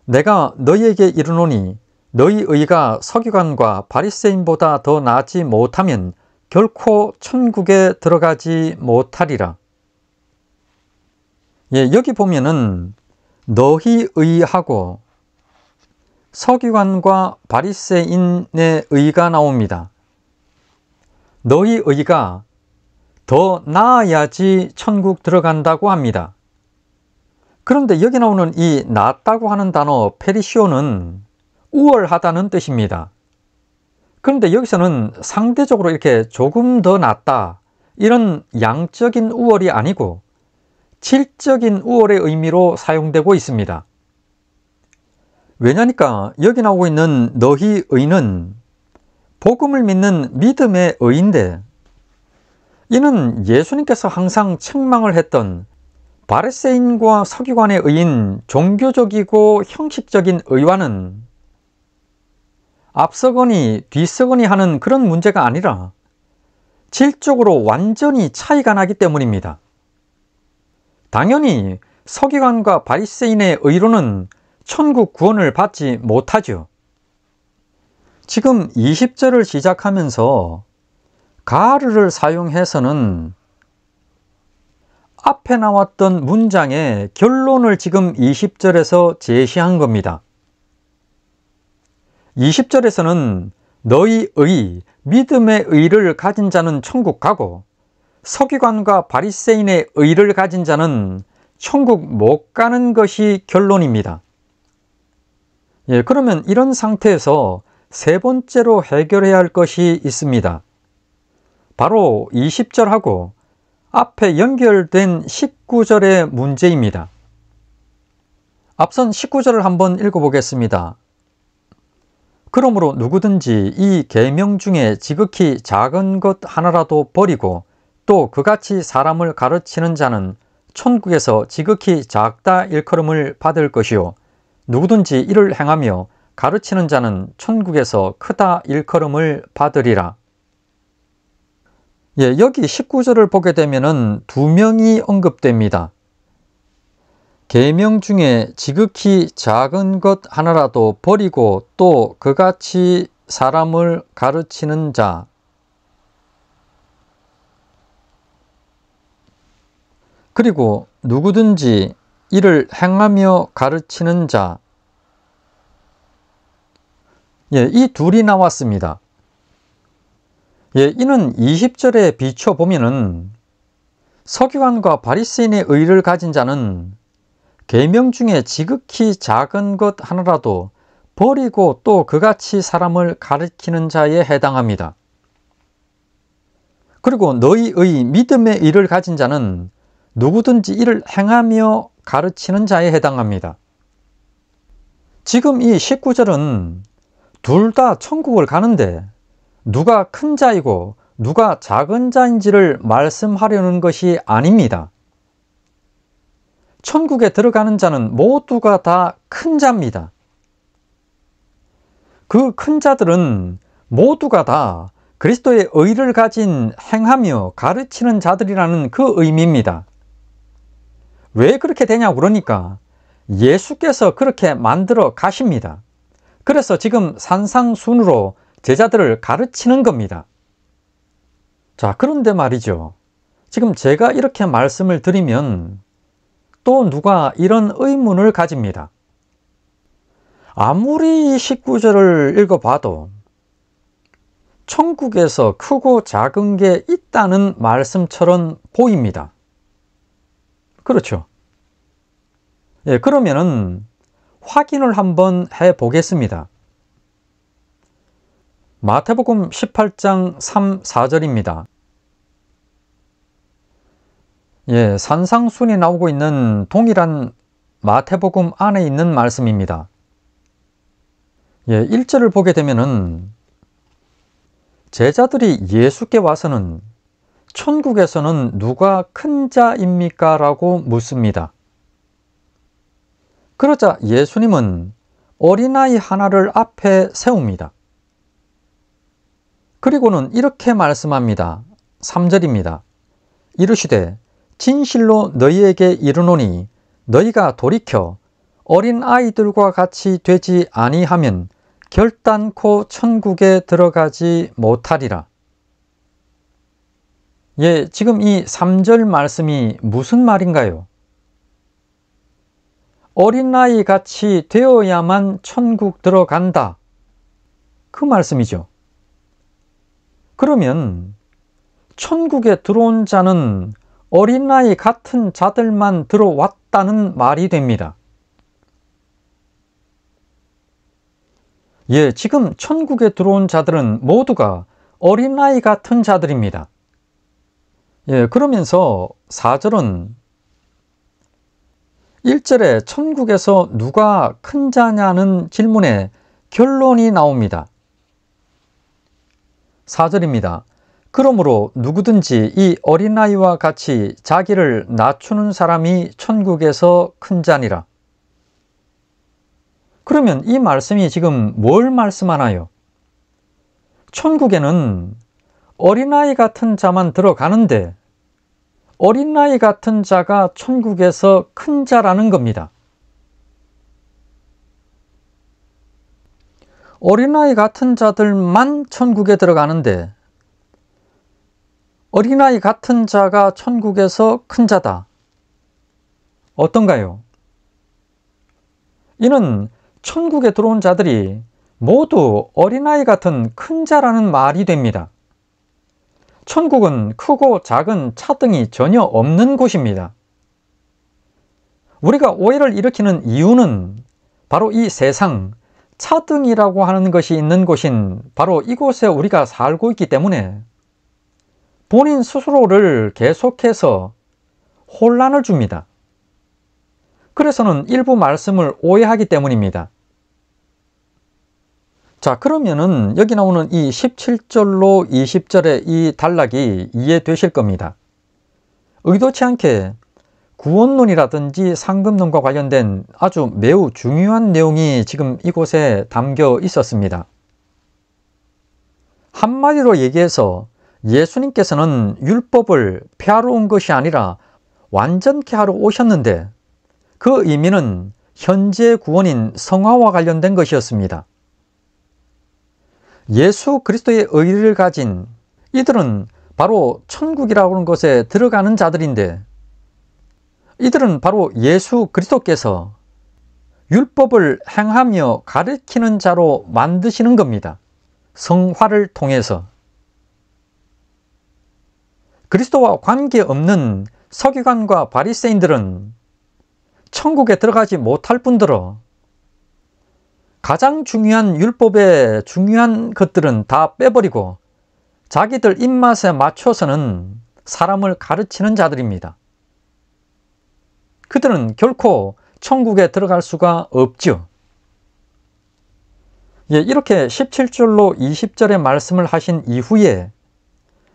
[SPEAKER 2] 내가 너희에게 이르노니 너희 의가 서기관과 바리새인보다 더 나지 못하면 결코 천국에 들어가지 못하리라. 여기 보면은 너희 의하고 서기관과 바리새인의 의가 나옵니다. 너희 의가 더 나아야지 천국 들어간다고 합니다. 그런데 여기 나오는 이 낫다고 하는 단어 페리시오는 우월하다는 뜻입니다. 그런데 여기서는 상대적으로 이렇게 조금 더 낫다 이런 양적인 우월이 아니고 질적인 우월의 의미로 사용되고 있습니다. 왜냐니까 여기 나오고 있는 너희 의는 복음을 믿는 믿음의 의인데 이는 예수님께서 항상 책망을 했던 바리새인과 서기관의 의인 종교적이고 형식적인 의와는 앞서거니 뒤서거니 하는 그런 문제가 아니라 질적으로 완전히 차이가 나기 때문입니다. 당연히 서기관과 바리새인의 의로는 천국 구원을 받지 못하죠. 지금 20절을 시작하면서 가르를 사용해서는 앞에 나왔던 문장의 결론을 지금 20절에서 제시한 겁니다. 20절에서는 너희 믿음의 의를 가진 자는 천국 가고 서기관과 바리새인의 의를 가진 자는 천국 못 가는 것이 결론입니다. 그러면 이런 상태에서 세 번째로 해결해야 할 것이 있습니다. 바로 20절하고 앞에 연결된 19절의 문제입니다. 앞선 19절을 한번 읽어보겠습니다. 그러므로 누구든지 이 계명 중에 지극히 작은 것 하나라도 버리고 또 그같이 사람을 가르치는 자는 천국에서 지극히 작다 일컬음을 받을 것이요 누구든지 이를 행하며 가르치는 자는 천국에서 크다 일컬음을 받으리라. 여기 19절을 보게 되면은 두 명이 언급됩니다. 계명 중에 지극히 작은 것 하나라도 버리고 또 그같이 사람을 가르치는 자. 그리고 누구든지 이를 행하며 가르치는 자. 이 둘이 나왔습니다. 이는 20절에 비춰보면은 서기관과 바리새인의 의를 가진 자는 계명 중에 지극히 작은 것 하나라도 버리고 또 그같이 사람을 가르치는 자에 해당합니다. 그리고 너희의 믿음의 의를 가진 자는 누구든지 이를 행하며 가르치는 자에 해당합니다. 지금 이 19절은 둘 다 천국을 가는데 누가 큰 자이고 누가 작은 자인지를 말씀하려는 것이 아닙니다. 천국에 들어가는 자는 모두가 다 큰 자입니다. 그 큰 자들은 모두가 다 그리스도의 의를 가진 행하며 가르치는 자들이라는 그 의미입니다. 왜 그렇게 되냐고 그러니까 예수께서 그렇게 만들어 가십니다. 그래서 지금 산상순으로 제자들을 가르치는 겁니다. 자, 그런데 말이죠. 지금 제가 이렇게 말씀을 드리면 또 누가 이런 의문을 가집니다. 아무리 19절을 읽어봐도 천국에서 크고 작은 게 있다는 말씀처럼 보입니다. 그렇죠? 그러면은 확인을 한번 해보겠습니다. 마태복음 18장 3, 4절입니다. 산상순이 나오고 있는 동일한 마태복음 안에 있는 말씀입니다. 1절을 보게 되면은 제자들이 예수께 와서는 천국에서는 누가 큰 자입니까? 라고 묻습니다. 그러자 예수님은 어린아이 하나를 앞에 세웁니다. 그리고는 이렇게 말씀합니다. 3절입니다. 이르시되 진실로 너희에게 이르노니 너희가 돌이켜 어린 아이들과 같이 되지 아니하면 결단코 천국에 들어가지 못하리라. 지금 이 3절 말씀이 무슨 말인가요? 어린아이 같이 되어야만 천국 들어간다. 그 말씀이죠. 그러면 천국에 들어온 자는 어린아이 같은 자들만 들어왔다는 말이 됩니다. 지금 천국에 들어온 자들은 모두가 어린아이 같은 자들입니다. 그러면서 4절은 1절에 천국에서 누가 큰 자냐는 질문에 결론이 나옵니다. 4절입니다. 그러므로 누구든지 이 어린아이와 같이 자기를 낮추는 사람이 천국에서 큰 자니라. 그러면 이 말씀이 지금 뭘 말씀하나요? 천국에는 어린아이 같은 자만 들어가는데 어린아이 같은 자가 천국에서 큰 자라는 겁니다. 어린아이 같은 자들만 천국에 들어가는데 어린아이 같은 자가 천국에서 큰 자다. 어떤가요? 이는 천국에 들어온 자들이 모두 어린아이 같은 큰 자라는 말이 됩니다. 천국은 크고 작은 차등이 전혀 없는 곳입니다. 우리가 오해를 일으키는 이유는 바로 이 세상, 차등이라고 하는 것이 있는 곳인 바로 이곳에 우리가 살고 있기 때문에 본인 스스로를 계속해서 혼란을 줍니다. 그래서는 일부 말씀을 오해하기 때문입니다. 자, 그러면은 여기 나오는 이 17절로 20절의 이 단락이 이해되실 겁니다. 의도치 않게 구원론이라든지 상급론과 관련된 아주 매우 중요한 내용이 지금 이곳에 담겨 있었습니다. 한마디로 얘기해서 예수님께서는 율법을 폐하러 온 것이 아니라 완전케 하러 오셨는데 그 의미는 현재 구원인 성화와 관련된 것이었습니다. 예수 그리스도의 의를 가진 이들은 바로 천국이라고 하는 곳에 들어가는 자들인데 이들은 바로 예수 그리스도께서 율법을 행하며 가르치는 자로 만드시는 겁니다. 성화를 통해서. 그리스도와 관계없는 서기관과 바리새인들은 천국에 들어가지 못할 뿐더러 가장 중요한 율법의 중요한 것들은 다 빼버리고 자기들 입맛에 맞춰서는 사람을 가르치는 자들입니다. 그들은 결코 천국에 들어갈 수가 없죠. 이렇게 17절로 20절의 말씀을 하신 이후에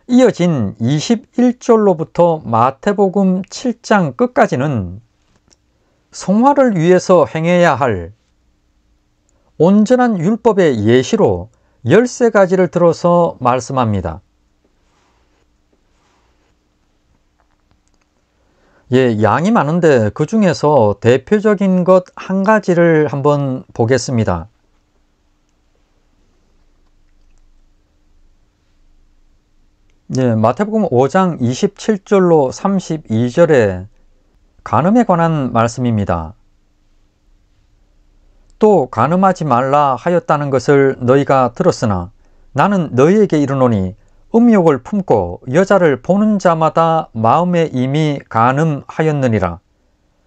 [SPEAKER 2] 이어진 21절로부터 마태복음 7장 끝까지는 성화를 위해서 행해야 할 온전한 율법의 예시로 13가지를 들어서 말씀합니다. 양이 많은데 그 중에서 대표적인 것 한 가지를 한번 보겠습니다. 마태복음 5장 27절로 32절에 간음에 관한 말씀입니다. 또 간음하지 말라 하였다는 것을 너희가 들었으나 나는 너희에게 이르노니 음욕을 품고 여자를 보는 자마다 마음에 이미 간음하였느니라.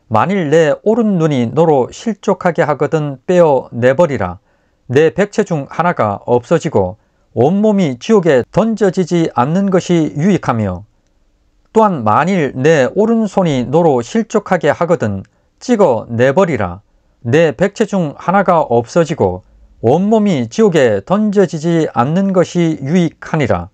[SPEAKER 2] 만일 내 오른 눈이 너로 실족하게 하거든 빼어 내버리라. 내 백체 중 하나가 없어지고 온몸이 지옥에 던져지지 않는 것이 유익하며 또한 만일 내 오른손이 너로 실족하게 하거든 찍어 내버리라. 내 백체 중 하나가 없어지고 온몸이 지옥에 던져지지 않는 것이 유익하니라.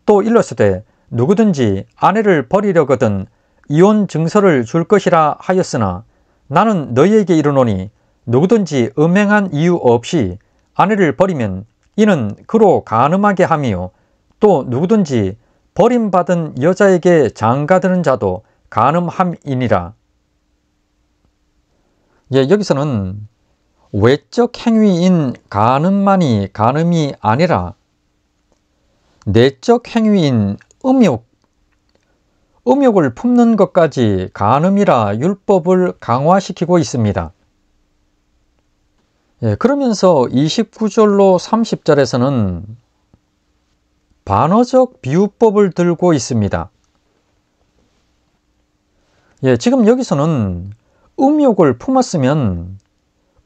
[SPEAKER 2] 또 일렀으되 누구든지 아내를 버리려거든 이혼 증서를 줄 것이라 하였으나 나는 너희에게 이르노니 누구든지 음행한 이유 없이 아내를 버리면 이는 그로 간음하게 하며 또 누구든지 버림받은 여자에게 장가드는 자도 간음함이니라. 여기서는 외적 행위인 간음만이 간음이 아니라 내적 행위인 음욕을 품는 것까지 간음이라 율법을 강화시키고 있습니다. 그러면서 29절로 30절에서는 반어적 비유법을 들고 있습니다. 지금 여기서는 음욕을 품었으면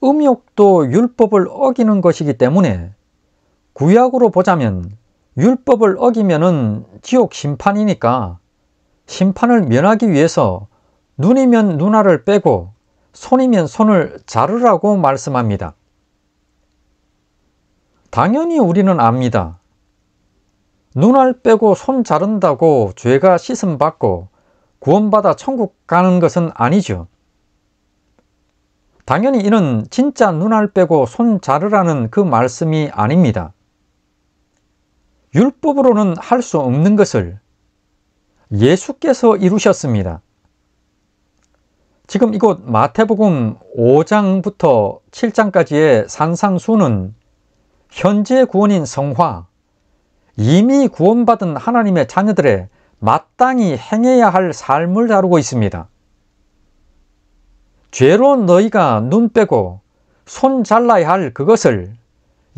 [SPEAKER 2] 음욕도 율법을 어기는 것이기 때문에 구약으로 보자면 율법을 어기면은 지옥 심판이니까 심판을 면하기 위해서 눈이면 눈알을 빼고 손이면 손을 자르라고 말씀합니다. 당연히 우리는 압니다. 눈알 빼고 손 자른다고 죄가 씻음받고 구원받아 천국 가는 것은 아니죠. 당연히 이는 진짜 눈알 빼고 손 자르라는 그 말씀이 아닙니다. 율법으로는 할 수 없는 것을 예수께서 이루셨습니다. 지금 이곳 마태복음 5장부터 7장까지의 산상수는 현재 구원인 성화, 이미 구원받은 하나님의 자녀들의 마땅히 행해야 할 삶을 다루고 있습니다. 죄로 너희가 눈 빼고 손 잘라야 할 그것을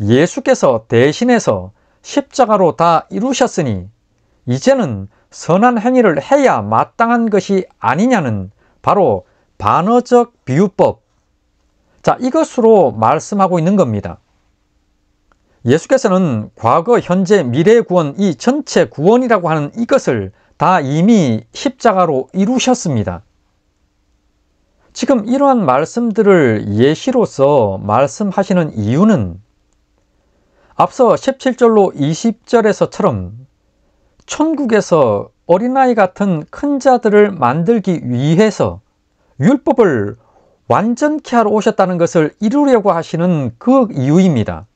[SPEAKER 2] 예수께서 대신해서 십자가로 다 이루셨으니 이제는 선한 행위를 해야 마땅한 것이 아니냐는 바로 반어적 비유법, 이것으로 말씀하고 있는 겁니다. 예수께서는 과거, 현재, 미래 구원, 이 전체 구원이라고 하는 이것을 다 이미 십자가로 이루셨습니다. 지금 이러한 말씀들을 예시로서 말씀하시는 이유는 앞서 17절로 20절에서처럼 천국에서 어린아이 같은 큰 자들을 만들기 위해서 율법을 완전케 하러 오셨다는 것을 이루려고 하시는 그 이유입니다.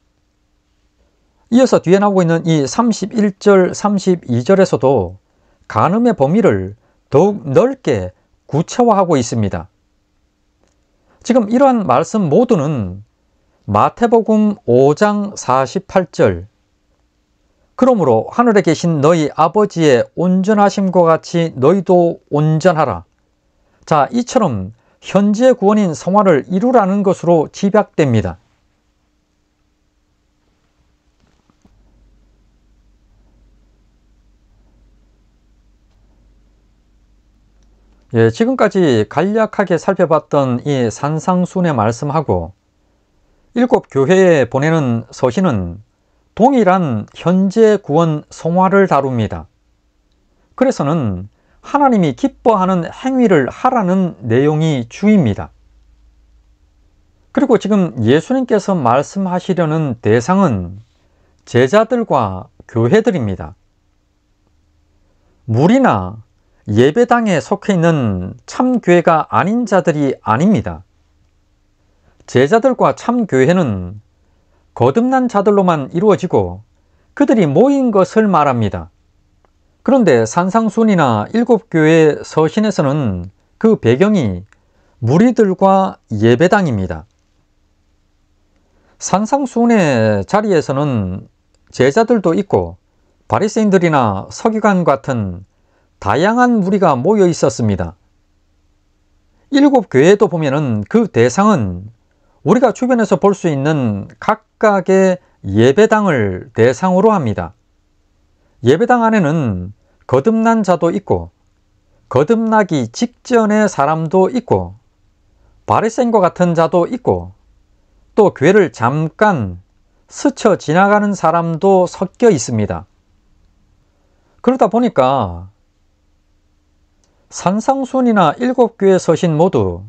[SPEAKER 2] 이어서 뒤에 나오고 있는 이 31절, 32절에서도 간음의 범위를 더욱 넓게 구체화하고 있습니다. 지금 이러한 말씀 모두는 마태복음 5장 48절, 그러므로 하늘에 계신 너희 아버지의 온전하심과 같이 너희도 온전하라. 이처럼 현재 구원인 성화를 이루라는 것으로 집약됩니다. 지금까지 간략하게 살펴봤던 이 산상순의 말씀하고 7 교회에 보내는 서신은 동일한 현재 구원 성화를 다룹니다. 그래서는 하나님이 기뻐하는 행위를 하라는 내용이 주입니다. 그리고 지금 예수님께서 말씀하시려는 대상은 제자들과 교회들입니다. 무리나 예배당에 속해 있는 참교회가 아닌 자들이 아닙니다. 제자들과 참교회는 거듭난 자들로만 이루어지고 그들이 모인 것을 말합니다. 그런데 산상순이나 7교회 서신에서는 그 배경이 무리들과 예배당입니다. 산상순의 자리에서는 제자들도 있고 바리새인들이나 서기관 같은 다양한 무리가 모여 있었습니다. 7교회에도 보면은 그 대상은 우리가 주변에서 볼 수 있는 각각의 예배당을 대상으로 합니다. 예배당 안에는 거듭난 자도 있고 거듭나기 직전의 사람도 있고 바리새인과 같은 자도 있고 또 교회를 잠깐 스쳐 지나가는 사람도 섞여 있습니다. 그러다 보니까 산상순이나 7교회 서신 모두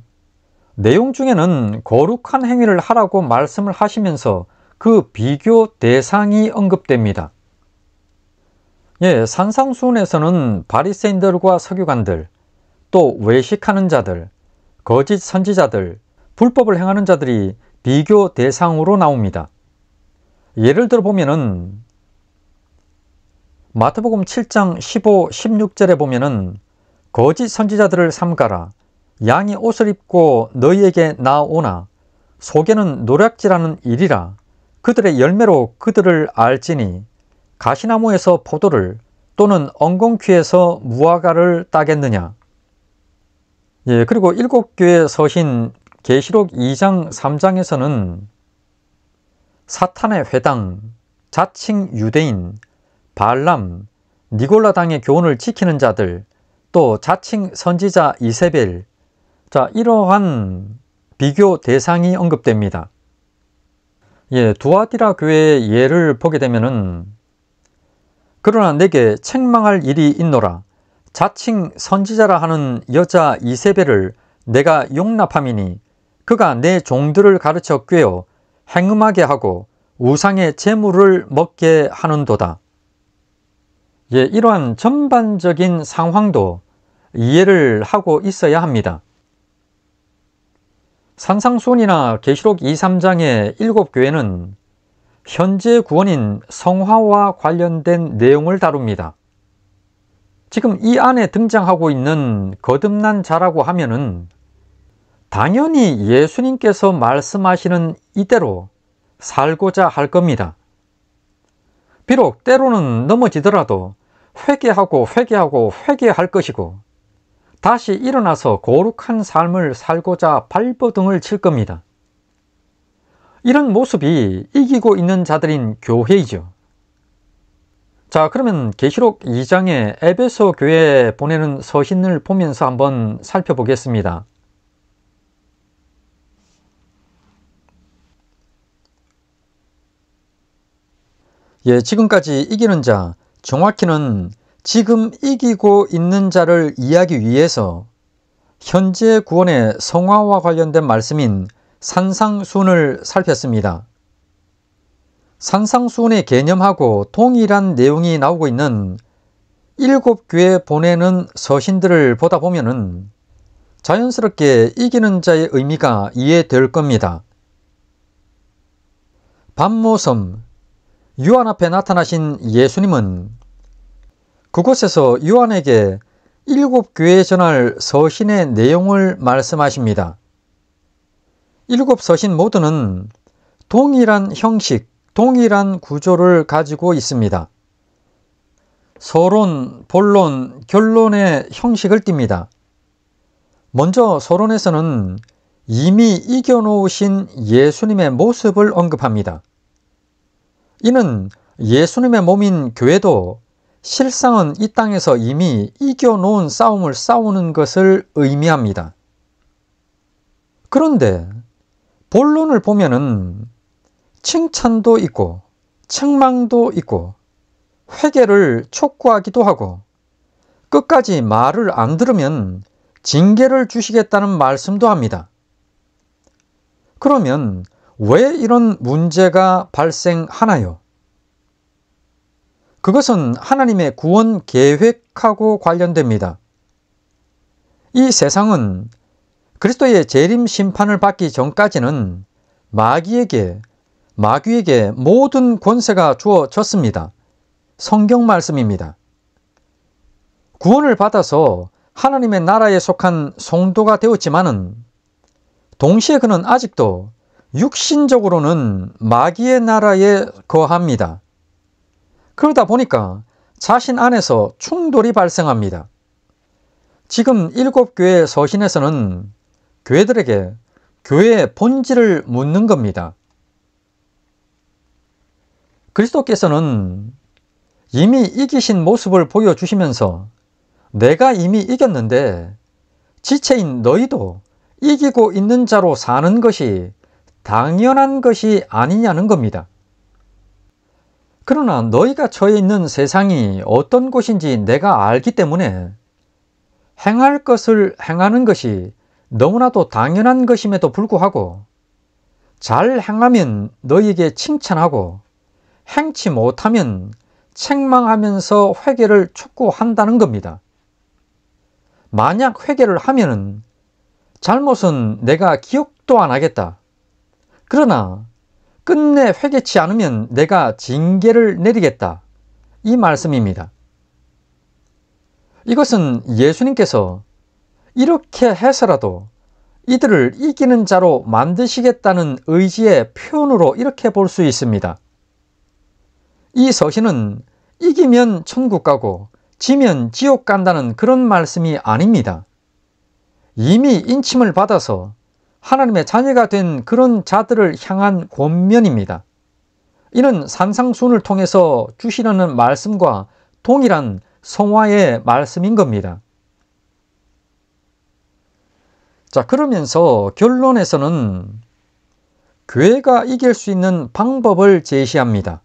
[SPEAKER 2] 내용 중에는 거룩한 행위를 하라고 말씀을 하시면서 그 비교 대상이 언급됩니다. 산상순에서는 바리새인들과 서기관들, 또 외식하는 자들, 거짓 선지자들, 불법을 행하는 자들이 비교 대상으로 나옵니다. 예를 들어 보면은 마태복음 7장 15, 16절에 보면은 거짓 선지자들을 삼가라. 양이 옷을 입고 너희에게 나오나 속에는 노략질하는 일이라. 그들의 열매로 그들을 알지니 가시나무에서 포도를 또는 엉겅퀴에서 무화과를 따겠느냐. 그리고 7교회 서신 계시록 2장 3장에서는 사탄의 회당, 자칭 유대인, 발람, 니골라당의 교훈을 지키는 자들, 또 자칭 선지자 이세벨, 이러한 비교 대상이 언급됩니다. 두아디라 교회의 예를 보게 되면은 그러나 내게 책망할 일이 있노라. 자칭 선지자라 하는 여자 이세벨을 내가 용납함이니 그가 내 종들을 가르쳐 꿰어 행음하게 하고 우상의 제물을 먹게 하는도다. 이러한 전반적인 상황도 이해를 하고 있어야 합니다. 산상순이나 계시록 2, 3장의 7교회는 현재 구원인 성화와 관련된 내용을 다룹니다. 지금 이 안에 등장하고 있는 거듭난 자라고 하면은 당연히 예수님께서 말씀하시는 이대로 살고자 할 겁니다. 비록 때로는 넘어지더라도 회개하고 회개할 것이고 다시 일어나서 거룩한 삶을 살고자 발버둥을 칠 겁니다. 이런 모습이 이기고 있는 자들인 교회이죠. 자, 그러면 계시록 2장의 에베소 교회에 보내는 서신을 보면서 한번 살펴보겠습니다. 지금까지 이기는 자, 정확히는 지금 이기고 있는 자를 이해하기 위해서 현재 구원의 성화와 관련된 말씀인 산상수훈을 살폈습니다. 산상수훈의 개념하고 동일한 내용이 나오고 있는 7교회 보내는 서신들을 보다 보면은 자연스럽게 이기는 자의 의미가 이해될 겁니다. 밤모섬, 요한 앞에 나타나신 예수님은 그곳에서 요한에게 7교회에 전할 서신의 내용을 말씀하십니다. 7 서신 모두는 동일한 형식, 동일한 구조를 가지고 있습니다. 서론, 본론, 결론의 형식을 띱니다. 먼저 서론에서는 이미 이겨놓으신 예수님의 모습을 언급합니다. 이는 예수님의 몸인 교회도 실상은 이 땅에서 이미 이겨놓은 싸움을 싸우는 것을 의미합니다. 그런데 본론을 보면은 칭찬도 있고 책망도 있고 회개를 촉구하기도 하고 끝까지 말을 안 들으면 징계를 주시겠다는 말씀도 합니다. 그러면 왜 이런 문제가 발생하나요? 그것은 하나님의 구원 계획하고 관련됩니다. 이 세상은 그리스도의 재림 심판을 받기 전까지는 마귀에게 모든 권세가 주어졌습니다. 성경 말씀입니다. 구원을 받아서 하나님의 나라에 속한 성도가 되었지만은 동시에 그는 아직도 육신적으로는 마귀의 나라에 거합니다. 그러다 보니까 자신 안에서 충돌이 발생합니다. 지금 7교회 서신에서는 교회들에게 교회의 본질을 묻는 겁니다. 그리스도께서는 이미 이기신 모습을 보여주시면서 내가 이미 이겼는데 지체인 너희도 이기고 있는 자로 사는 것이 당연한 것이 아니냐는 겁니다. 그러나 너희가 처해 있는 세상이 어떤 곳인지 내가 알기 때문에 행할 것을 행하는 것이 너무나도 당연한 것임에도 불구하고 잘 행하면 너희에게 칭찬하고 행치 못하면 책망하면서 회개를 촉구한다는 겁니다. 만약 회개를 하면은 잘못은 내가 기억도 안 하겠다. 그러나 끝내 회개치 않으면 내가 징계를 내리겠다. 이 말씀입니다. 이것은 예수님께서 이렇게 해서라도 이들을 이기는 자로 만드시겠다는 의지의 표현으로 이렇게 볼 수 있습니다. 이 서신은 이기면 천국 가고 지면 지옥 간다는 그런 말씀이 아닙니다. 이미 인침을 받아서 하나님의 자녀가 된 그런 자들을 향한 권면입니다. 이는 산상수훈을 통해서 주시려는 말씀과 동일한 성화의 말씀인 겁니다. 자, 그러면서 결론에서는 교회가 이길 수 있는 방법을 제시합니다.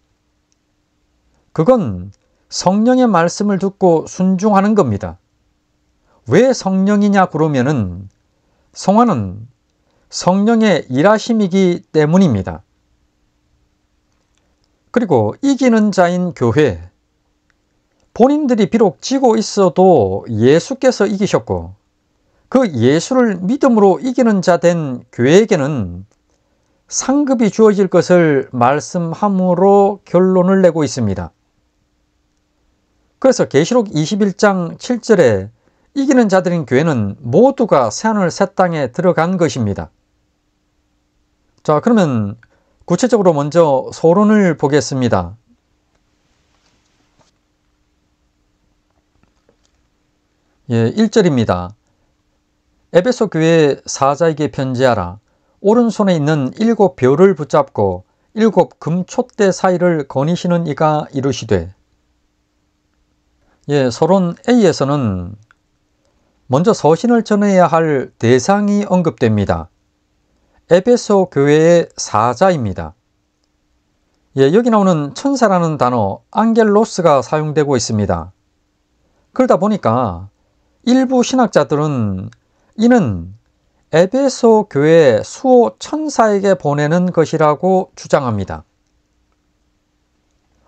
[SPEAKER 2] 그건 성령의 말씀을 듣고 순종하는 겁니다. 왜 성령이냐 그러면은 성화는 성령의 일하심이기 때문입니다. 그리고 이기는 자인 교회, 본인들이 비록 지고 있어도 예수께서 이기셨고 그 예수를 믿음으로 이기는 자 된 교회에게는 상급이 주어질 것을 말씀함으로 결론을 내고 있습니다. 그래서 계시록 21장 7절에 이기는 자들인 교회는 모두가 새하늘 새 땅에 들어간 것입니다. 자, 그러면 구체적으로 먼저 서론을 보겠습니다. 1절입니다. 에베소 교회 사자에게 편지하라. 오른손에 있는 7 별을 붙잡고 7 금촛대 사이를 거니시는 이가 이르시되. 서론 A에서는 먼저 서신을 전해야 할 대상이 언급됩니다. 에베소 교회의 사자입니다. 여기 나오는 천사라는 단어 앙겔로스가 사용되고 있습니다. 그러다 보니까 일부 신학자들은 이는 에베소 교회 수호 천사에게 보내는 것이라고 주장합니다.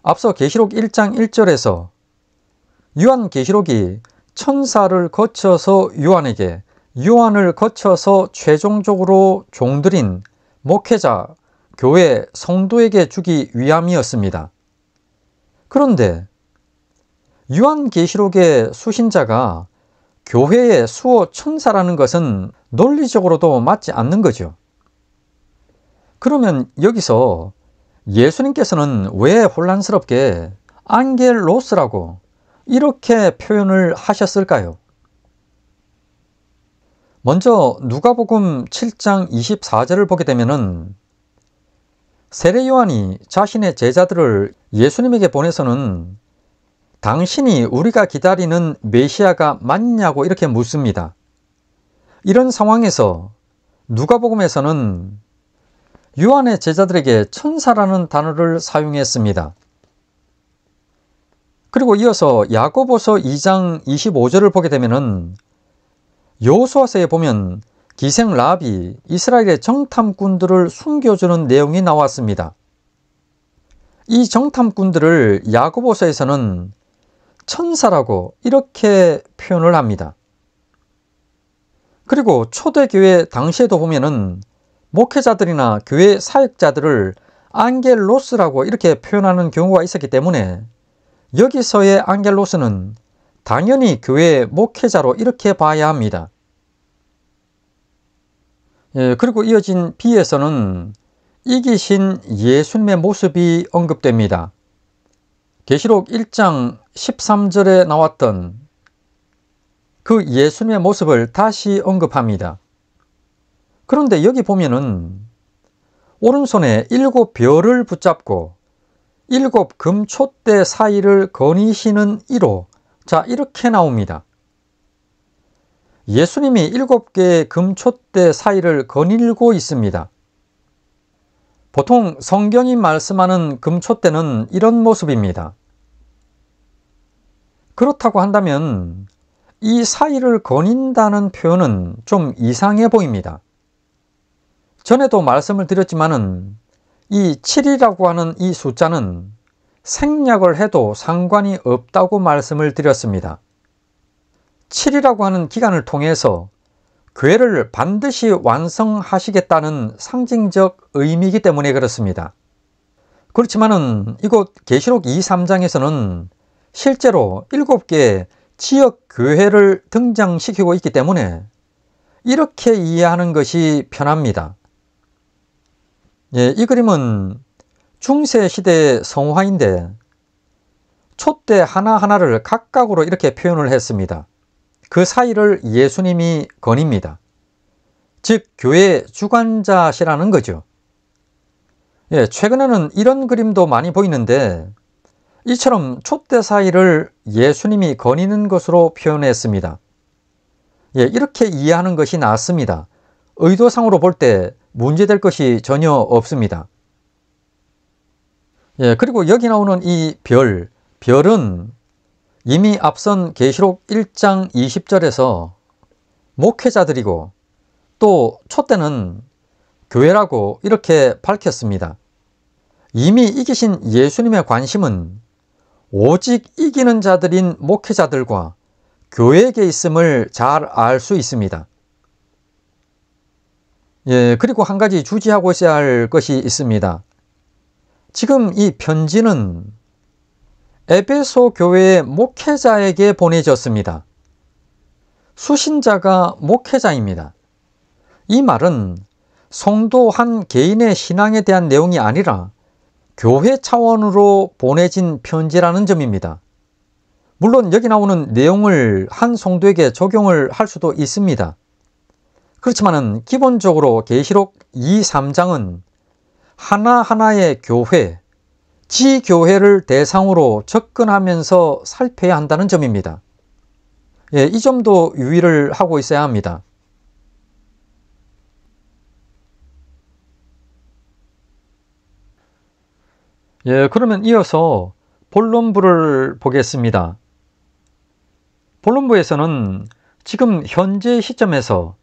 [SPEAKER 2] 앞서 계시록 1장 1절에서 요한계시록이 천사를 거쳐서 요한에게, 요한을 거쳐서 최종적으로 종들인 목회자, 교회, 성도에게 주기 위함이었습니다. 그런데 요한계시록의 수신자가 교회의 수호 천사라는 것은 논리적으로도 맞지 않는 거죠. 그러면 여기서 예수님께서는 왜 혼란스럽게 앙겔로스라고 이렇게 표현을 하셨을까요? 먼저 누가복음 7장 24절을 보게 되면은 세례 요한이 자신의 제자들을 예수님에게 보내서는 당신이 우리가 기다리는 메시아가 맞냐고 이렇게 묻습니다. 이런 상황에서 누가복음에서는 요한의 제자들에게 천사라는 단어를 사용했습니다. 그리고 이어서 야고보서 2장 25절을 보게 되면은 여호수아서에 보면 기생 랍이 이스라엘의 정탐꾼들을 숨겨주는 내용이 나왔습니다. 이 정탐꾼들을 야고보서에서는 천사라고 이렇게 표현을 합니다. 그리고 초대교회 당시에도 보면은 목회자들이나 교회 사역자들을 앙겔로스라고 이렇게 표현하는 경우가 있었기 때문에 여기서의 앙겔로스는 당연히 교회 목회자로 이렇게 봐야 합니다. 그리고 이어진 B에서는 이기신 예수님의 모습이 언급됩니다. 계시록 1장 13절에 나왔던 그 예수님의 모습을 다시 언급합니다. 그런데 여기 보면은 오른손에 7 별을 붙잡고 7 금촛대 사이를 거니시는 이로, 자, 이렇게 나옵니다. 예수님이 7개의 금촛대 사이를 거닐고 있습니다. 보통 성경이 말씀하는 금촛대는 이런 모습입니다. 그렇다고 한다면 이 사이를 거닌다는 표현은 좀 이상해 보입니다. 전에도 말씀을 드렸지만은 이 7이라고 하는 이 숫자는 생략을 해도 상관이 없다고 말씀을 드렸습니다. 7이라고 하는 기간을 통해서 교회를 반드시 완성하시겠다는 상징적 의미이기 때문에 그렇습니다. 그렇지만은 이곳 계시록 23장에서는 실제로 7개의 지역 교회를 등장시키고 있기 때문에 이렇게 이해하는 것이 편합니다. 이 그림은 중세 시대의 성화인데 촛대 하나하나를 각각으로 이렇게 표현을 했습니다. 그 사이를 예수님이 거닙니다. 즉 교회의 주관자시라는 거죠. 최근에는 이런 그림도 많이 보이는데 이처럼 촛대 사이를 예수님이 거니는 것으로 표현했습니다. 이렇게 이해하는 것이 낫습니다. 의도상으로 볼 때 문제될 것이 전혀 없습니다. 그리고 여기 나오는 이 별은 이미 앞선 계시록 1장 20절에서 목회자들이고 또 촛대는 교회라고 이렇게 밝혔습니다. 이미 이기신 예수님의 관심은 오직 이기는 자들인 목회자들과 교회에게 있음을 잘 알 수 있습니다. 그리고 한 가지 주지하고 있어야 할 것이 있습니다. 지금 이 편지는 에베소 교회의 목회자에게 보내졌습니다. 수신자가 목회자입니다. 이 말은 성도 한 개인의 신앙에 대한 내용이 아니라 교회 차원으로 보내진 편지라는 점입니다. 물론 여기 나오는 내용을 한 성도에게 적용을 할 수도 있습니다. 그렇지만 기본적으로 계시록 2, 3장은 하나하나의 교회, 지교회를 대상으로 접근하면서 살펴야 한다는 점입니다. 이 점도 유의를 하고 있어야 합니다. 그러면 이어서 본론부를 보겠습니다. 본론부에서는 지금 현재 시점에서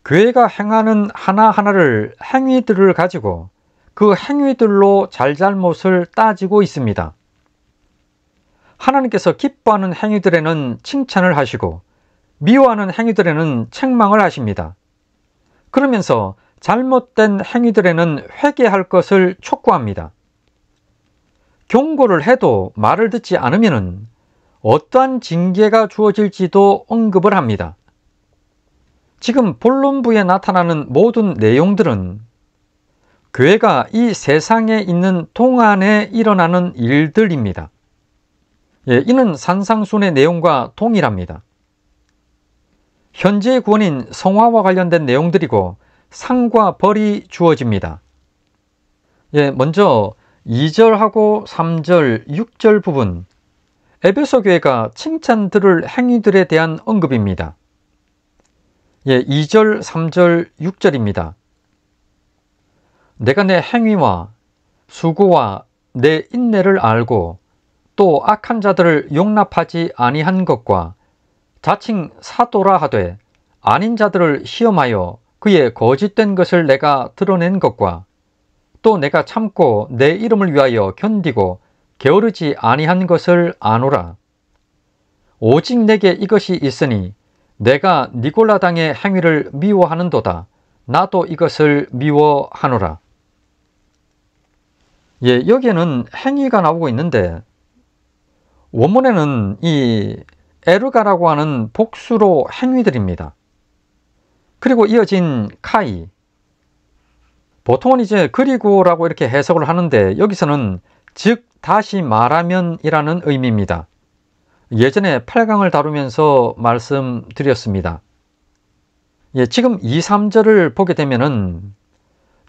[SPEAKER 2] 교회가 행하는 하나하나를 행위들을 가지고 그 행위들로 잘잘못을 따지고 있습니다. 하나님께서 기뻐하는 행위들에는 칭찬을 하시고 미워하는 행위들에는 책망을 하십니다. 그러면서 잘못된 행위들에는 회개할 것을 촉구합니다. 경고를 해도 말을 듣지 않으면 어떠한 징계가 주어질지도 언급을 합니다. 지금 본론부에 나타나는 모든 내용들은 교회가 이 세상에 있는 동안에 일어나는 일들입니다. 이는 산상순의 내용과 동일합니다. 현재의 구원인 성화와 관련된 내용들이고 상과 벌이 주어집니다. 먼저 2절하고 3절, 6절 부분, 에베소 교회가 칭찬 들을 행위들에 대한 언급입니다. 2절, 3절, 6절입니다. 내가 내 행위와 수고와 내 인내를 알고 또 악한 자들을 용납하지 아니한 것과 자칭 사도라 하되 아닌 자들을 시험하여 그의 거짓된 것을 내가 드러낸 것과 또 내가 참고 내 이름을 위하여 견디고 게으르지 아니한 것을 아노라. 오직 내게 이것이 있으니 내가 니골라당의 행위를 미워하는도다. 나도 이것을 미워하노라. 여기에는 행위가 나오고 있는데 원문에는 이 에르가라고 하는 복수로 행위들입니다. 그리고 이어진 카이, 보통은 이제 그리고라고 이렇게 해석을 하는데 여기서는 즉 다시 말하면 이라는 의미입니다. 예전에 8강을 다루면서 말씀드렸습니다. 지금 2, 3절을 보게 되면은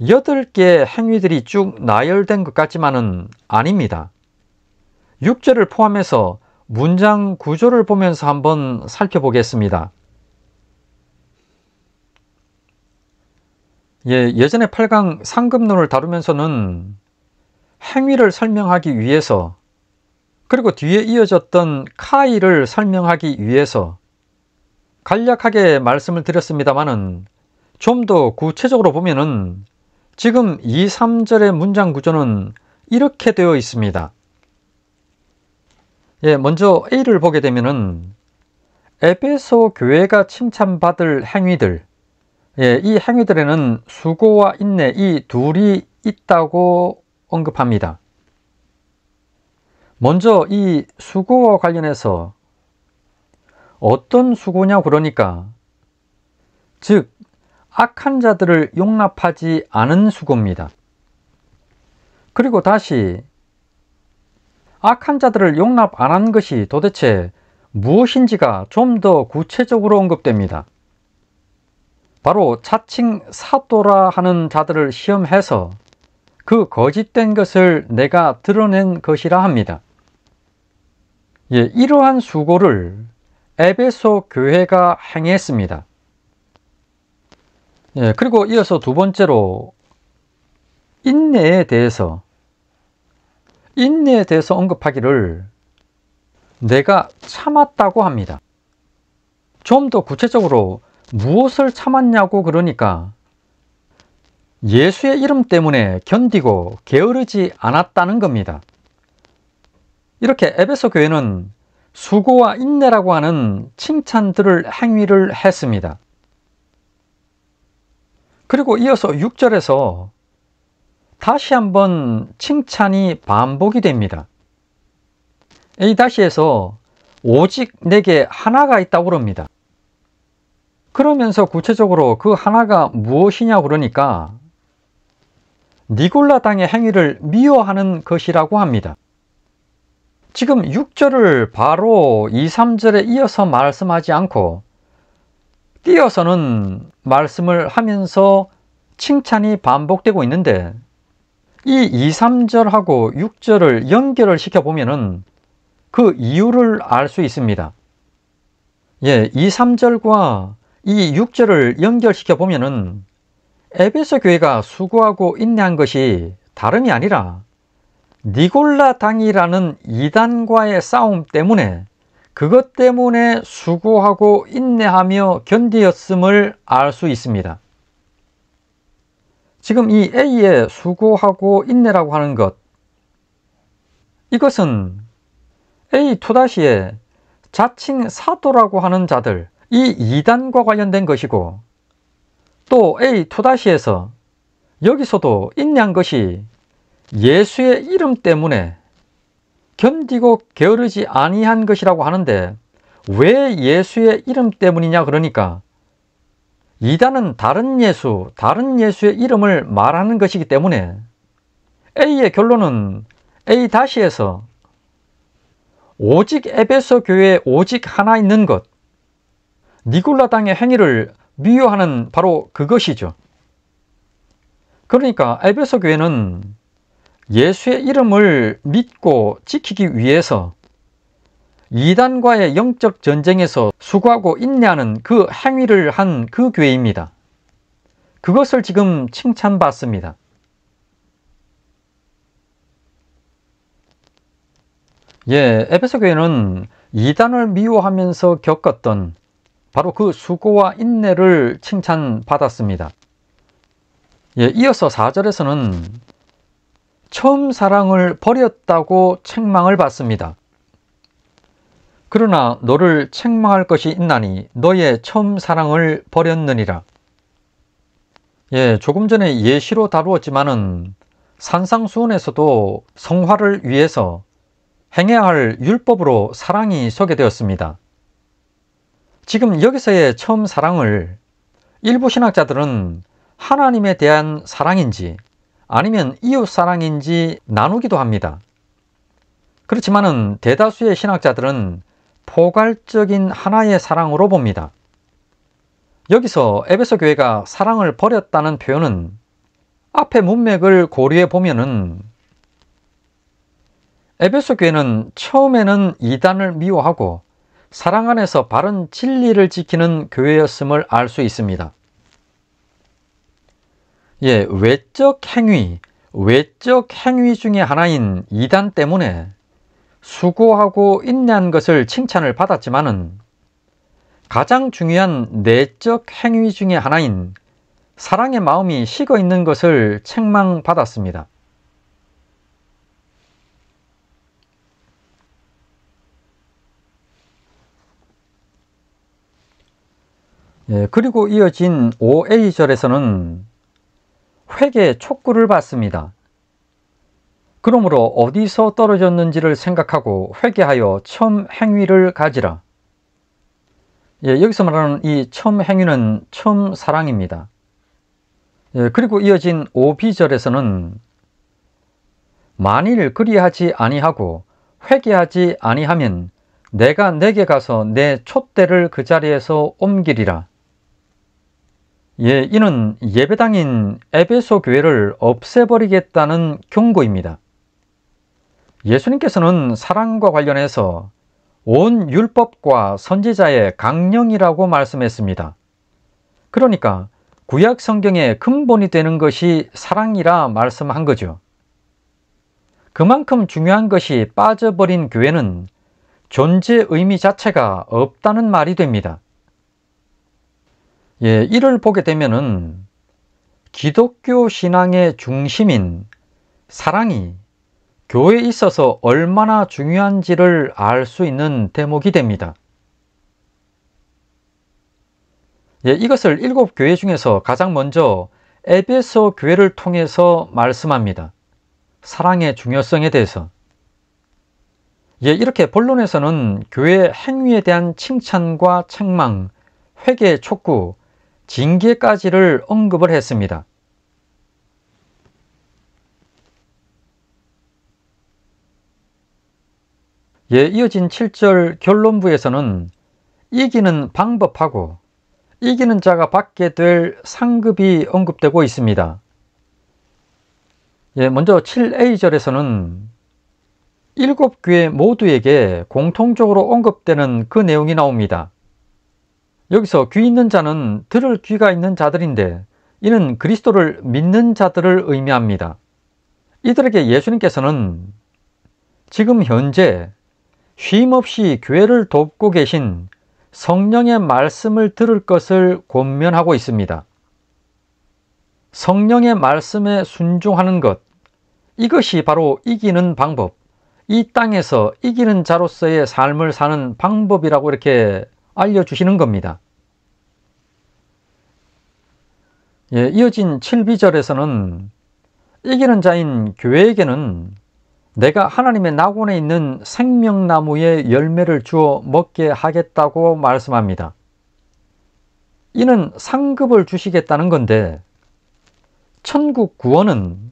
[SPEAKER 2] 8개의 행위들이 쭉 나열된 것 같지만은 아닙니다. 6절을 포함해서 문장 구조를 보면서 한번 살펴보겠습니다. 예전에 8강 상급론을 다루면서는 행위를 설명하기 위해서 그리고 뒤에 이어졌던 카이를 설명하기 위해서 간략하게 말씀을 드렸습니다만은 좀 더 구체적으로 보면은 지금 2, 3절의 문장 구조는 이렇게 되어 있습니다. 먼저 A를 보게 되면은 에베소 교회가 칭찬받을 행위들, 이 행위들에는 수고와 인내 이 둘이 있다고 언급합니다. 먼저 이 수고와 관련해서 어떤 수고냐 그러니까 즉 악한 자들을 용납하지 않은 수고입니다. 그리고 다시 악한 자들을 용납 안 한 것이 도대체 무엇인지가 좀 더 구체적으로 언급됩니다. 바로 자칭 사도라 하는 자들을 시험해서 그 거짓된 것을 내가 드러낸 것이라 합니다. 이러한 수고를 에베소 교회가 행했습니다. 그리고 이어서 두 번째로 인내에 대해서 언급하기를 내가 참았다고 합니다. 좀 더 구체적으로 무엇을 참았냐고 그러니까 예수의 이름 때문에 견디고 게으르지 않았다는 겁니다. 이렇게 에베소 교회는 수고와 인내라고 하는 칭찬들을 행위를 했습니다. 그리고 이어서 6절에서 다시 한번 칭찬이 반복이 됩니다. 이 다시에서 오직 내게 하나가 있다고 그럽니다. 그러면서 구체적으로 그 하나가 무엇이냐고 그러니까 니골라 당의 행위를 미워하는 것이라고 합니다. 지금 6절을 바로 2, 3절에 이어서 말씀하지 않고 띄어서는 말씀을 하면서 칭찬이 반복되고 있는데 이 2, 3절하고 6절을 연결을 시켜보면 그 이유를 알 수 있습니다. 2, 3절과 이 6절을 연결시켜보면 에베소 교회가 수고하고 인내한 것이 다름이 아니라 니골라 당이라는 이단과의 싸움 때문에 그것 때문에 수고하고 인내하며 견디었음을 알 수 있습니다. 지금 이 A의 수고하고 인내라고 하는 것, 이것은 A2-의 자칭 사도라고 하는 자들, 이 이단과 관련된 것이고 또 A2-에서 여기서도 인내한 것이 예수의 이름 때문에 견디고 게으르지 아니한 것이라고 하는데 왜 예수의 이름 때문이냐 그러니까 이단은 다른 예수, 다른 예수의 이름을 말하는 것이기 때문에 A의 결론은 A-에서 오직 에베소 교회에 오직 하나 있는 것, 니골라 당의 행위를 미워하는 바로 그것이죠. 그러니까 에베소 교회는 예수의 이름을 믿고 지키기 위해서 이단과의 영적 전쟁에서 수고하고 인내하는 그 행위를 한 그 교회입니다. 그것을 지금 칭찬받습니다. 에베소 교회는 이단을 미워하면서 겪었던 바로 그 수고와 인내를 칭찬받았습니다. 이어서 4절에서는 처음 사랑을 버렸다고 책망을 받습니다. 그러나 너를 책망할 것이 있나니 너의 처음 사랑을 버렸느니라. 조금 전에 예시로 다루었지만은 산상수훈에서도 성화를 위해서 행해야 할 율법으로 사랑이 소개되었습니다. 지금 여기서의 처음 사랑을 일부 신학자들은 하나님에 대한 사랑인지 아니면 이웃 사랑인지 나누기도 합니다. 그렇지만은 대다수의 신학자들은 포괄적인 하나의 사랑으로 봅니다. 여기서 에베소 교회가 사랑을 버렸다는 표현은 앞의 문맥을 고려해 보면은 에베소 교회는 처음에는 이단을 미워하고 사랑 안에서 바른 진리를 지키는 교회였음을 알 수 있습니다. 외적 행위 중에 하나인 이단 때문에 수고하고 인내한 것을 칭찬을 받았지만은 가장 중요한 내적 행위 중에 하나인 사랑의 마음이 식어 있는 것을 책망받았습니다. 그리고 이어진 5A절에서는 회개 촉구를 받습니다. 그러므로 어디서 떨어졌는지를 생각하고 회개하여 처음 행위를 가지라. 여기서 말하는 이 처음 행위는 처음 사랑입니다. 그리고 이어진 5B절에서는 만일 그리하지 아니하고 회개하지 아니하면 내가 내게 가서 내 촛대를 그 자리에서 옮기리라. 이는 예배당인 에베소 교회를 없애버리겠다는 경고입니다. 예수님께서는 사랑과 관련해서 온 율법과 선지자의 강령이라고 말씀했습니다. 그러니까 구약 성경의 근본이 되는 것이 사랑이라 말씀한 거죠. 그만큼 중요한 것이 빠져버린 교회는 존재 의미 자체가 없다는 말이 됩니다. 이를 보게 되면은 기독교 신앙의 중심인 사랑이 교회에 있어서 얼마나 중요한지를 알 수 있는 대목이 됩니다. 이것을 7 교회 중에서 가장 먼저 에베소 교회를 통해서 말씀합니다. 사랑의 중요성에 대해서. 이렇게 본론에서는 교회 행위에 대한 칭찬과 책망, 회개 촉구, 징계까지를 언급을 했습니다. 이어진 7절 결론부에서는 이기는 방법하고 이기는 자가 받게 될 상급이 언급되고 있습니다. 먼저 7a절에서는 7교회 모두에게 공통적으로 언급되는 그 내용이 나옵니다. 여기서 귀 있는 자는 들을 귀가 있는 자들인데 이는 그리스도를 믿는 자들을 의미합니다. 이들에게 예수님께서는 지금 현재 쉼없이 교회를 돕고 계신 성령의 말씀을 들을 것을 권면하고 있습니다. 성령의 말씀에 순종하는 것, 이것이 바로 이기는 방법, 이 땅에서 이기는 자로서의 삶을 사는 방법이라고 이렇게 알려주시는 겁니다. 이어진 7비절에서는 이기는 자인 교회에게는 내가 하나님의 낙원에 있는 생명나무의 열매를 주어 먹게 하겠다고 말씀합니다. 이는 상급을 주시겠다는 건데 천국 구원은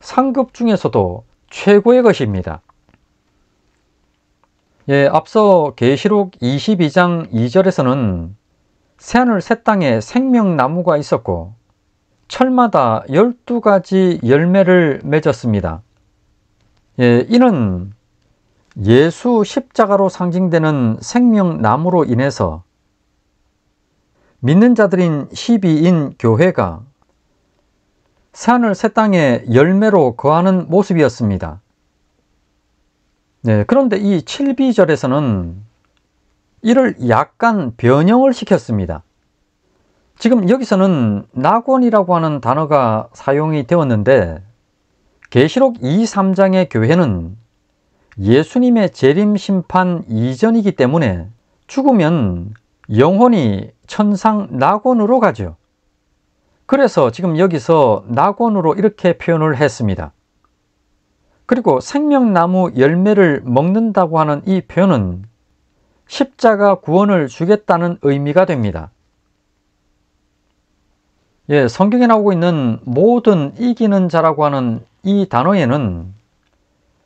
[SPEAKER 2] 상급 중에서도 최고의 것입니다. 앞서 계시록 22장 2절에서는 새하늘 새 땅에 생명나무가 있었고 철마다 12가지 열매를 맺었습니다. 이는 예수 십자가로 상징되는 생명나무로 인해서 믿는 자들인 12인 교회가 새하늘 새 땅에 열매로 거하는 모습이었습니다. 그런데 이 7비절에서는 이를 약간 변형을 시켰습니다. 지금 여기서는 낙원이라고 하는 단어가 사용이 되었는데 계시록 2, 3장의 교회는 예수님의 재림 심판 이전이기 때문에 죽으면 영혼이 천상 낙원으로 가죠. 그래서 지금 여기서 낙원으로 이렇게 표현을 했습니다. 그리고 생명나무 열매를 먹는다고 하는 이 표현은 십자가 구원을 주겠다는 의미가 됩니다. 성경에 나오고 있는 모든 이기는 자라고 하는 이 단어에는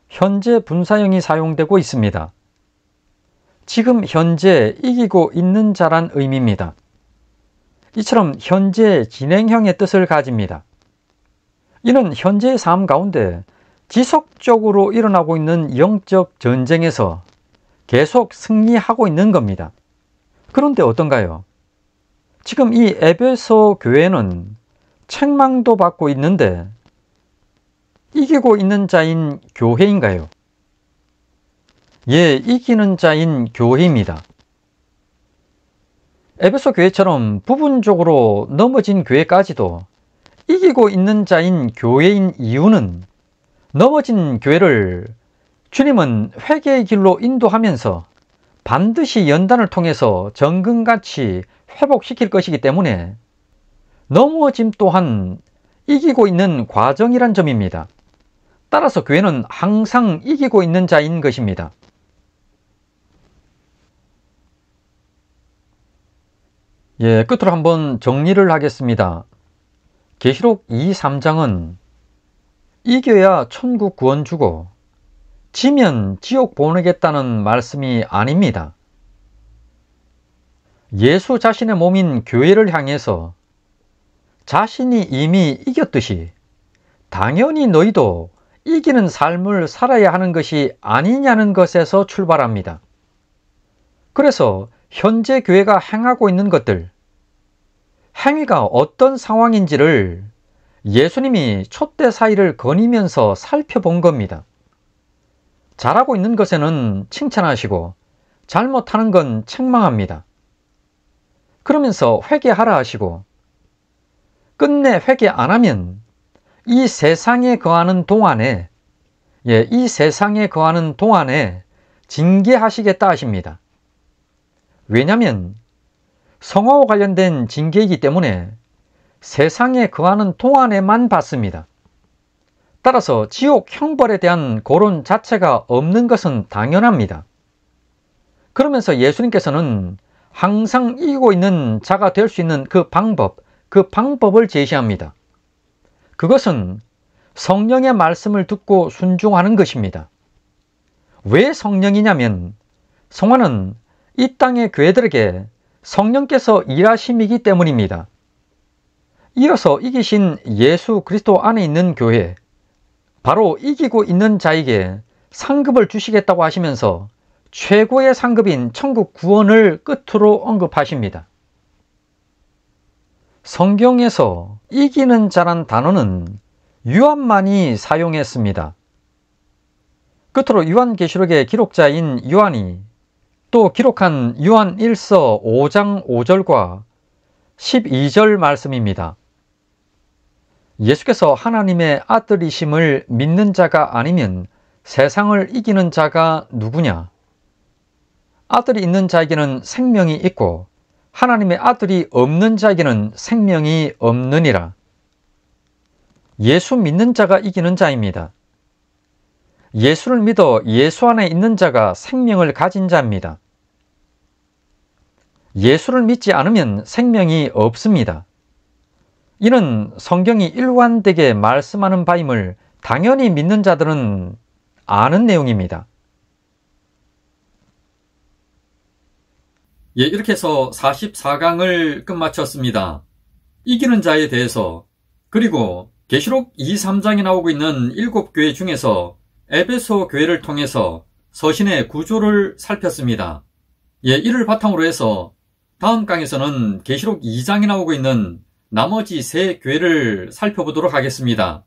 [SPEAKER 2] 현재 분사형이 사용되고 있습니다. 지금 현재 이기고 있는 자란 의미입니다. 이처럼 현재 진행형의 뜻을 가집니다. 이는 현재의 삶 가운데 지속적으로 일어나고 있는 영적 전쟁에서 계속 승리하고 있는 겁니다. 그런데 어떤가요? 지금 이 에베소 교회는 책망도 받고 있는데 이기고 있는 자인 교회인가요? 이기는 자인 교회입니다. 에베소 교회처럼 부분적으로 넘어진 교회까지도 이기고 있는 자인 교회인 이유는 넘어진 교회를 주님은 회개의 길로 인도하면서 반드시 연단을 통해서 정금같이 회복시킬 것이기 때문에 넘어짐 또한 이기고 있는 과정이란 점입니다. 따라서 교회는 항상 이기고 있는 자인 것입니다. 끝으로 한번 정리를 하겠습니다. 계시록 2, 3장은 이겨야 천국 구원 주고 지면 지옥 보내겠다는 말씀이 아닙니다. 예수 자신의 몸인 교회를 향해서 자신이 이미 이겼듯이 당연히 너희도 이기는 삶을 살아야 하는 것이 아니냐는 것에서 출발합니다. 그래서 현재 교회가 행하고 있는 것들, 행위가 어떤 상황인지를 예수님이 촛대 사이를 거니면서 살펴본 겁니다. 잘하고 있는 것에는 칭찬하시고 잘못하는 건 책망합니다. 그러면서 회개하라 하시고 끝내 회개 안 하면 이 세상에 거하는 동안에 징계하시겠다 하십니다. 왜냐하면 성화와 관련된 징계이기 때문에 세상에 거하는 동안에만 받습니다. 따라서 지옥 형벌에 대한 고론 자체가 없는 것은 당연합니다. 그러면서 예수님께서는 항상 이기고 있는 자가 될 수 있는 그 방법을 제시합니다. 그것은 성령의 말씀을 듣고 순종하는 것입니다. 왜 성령이냐면 성화는 이 땅의 교회들에게 성령께서 일하심이기 때문입니다. 이어서 이기신 예수 그리스도 안에 있는 교회, 바로 이기고 있는 자에게 상급을 주시겠다고 하시면서 최고의 상급인 천국 구원을 끝으로 언급하십니다. 성경에서 이기는 자란 단어는 요한만이 사용했습니다. 끝으로 요한계시록의 기록자인 요한이 또 기록한 요한 1서 5장 5절과 12절 말씀입니다. 예수께서 하나님의 아들이심을 믿는 자가 아니면 세상을 이기는 자가 누구냐? 아들이 있는 자에게는 생명이 있고 하나님의 아들이 없는 자에게는 생명이 없느니라. 예수 믿는 자가 이기는 자입니다. 예수를 믿어 예수 안에 있는 자가 생명을 가진 자입니다. 예수를 믿지 않으면 생명이 없습니다. 이는 성경이 일관되게 말씀하는 바임을 당연히 믿는 자들은 아는 내용입니다.
[SPEAKER 1] 예, 이렇게 해서 44강을 끝마쳤습니다. 이기는 자에 대해서, 그리고 계시록 2, 3장에 나오고 있는 7교회 중에서 에베소 교회를 통해서 서신의 구조를 살폈습니다. 예, 이를 바탕으로 해서 다음 강에서는 계시록 2장에 나오고 있는 나머지 3 교회를 살펴보도록 하겠습니다.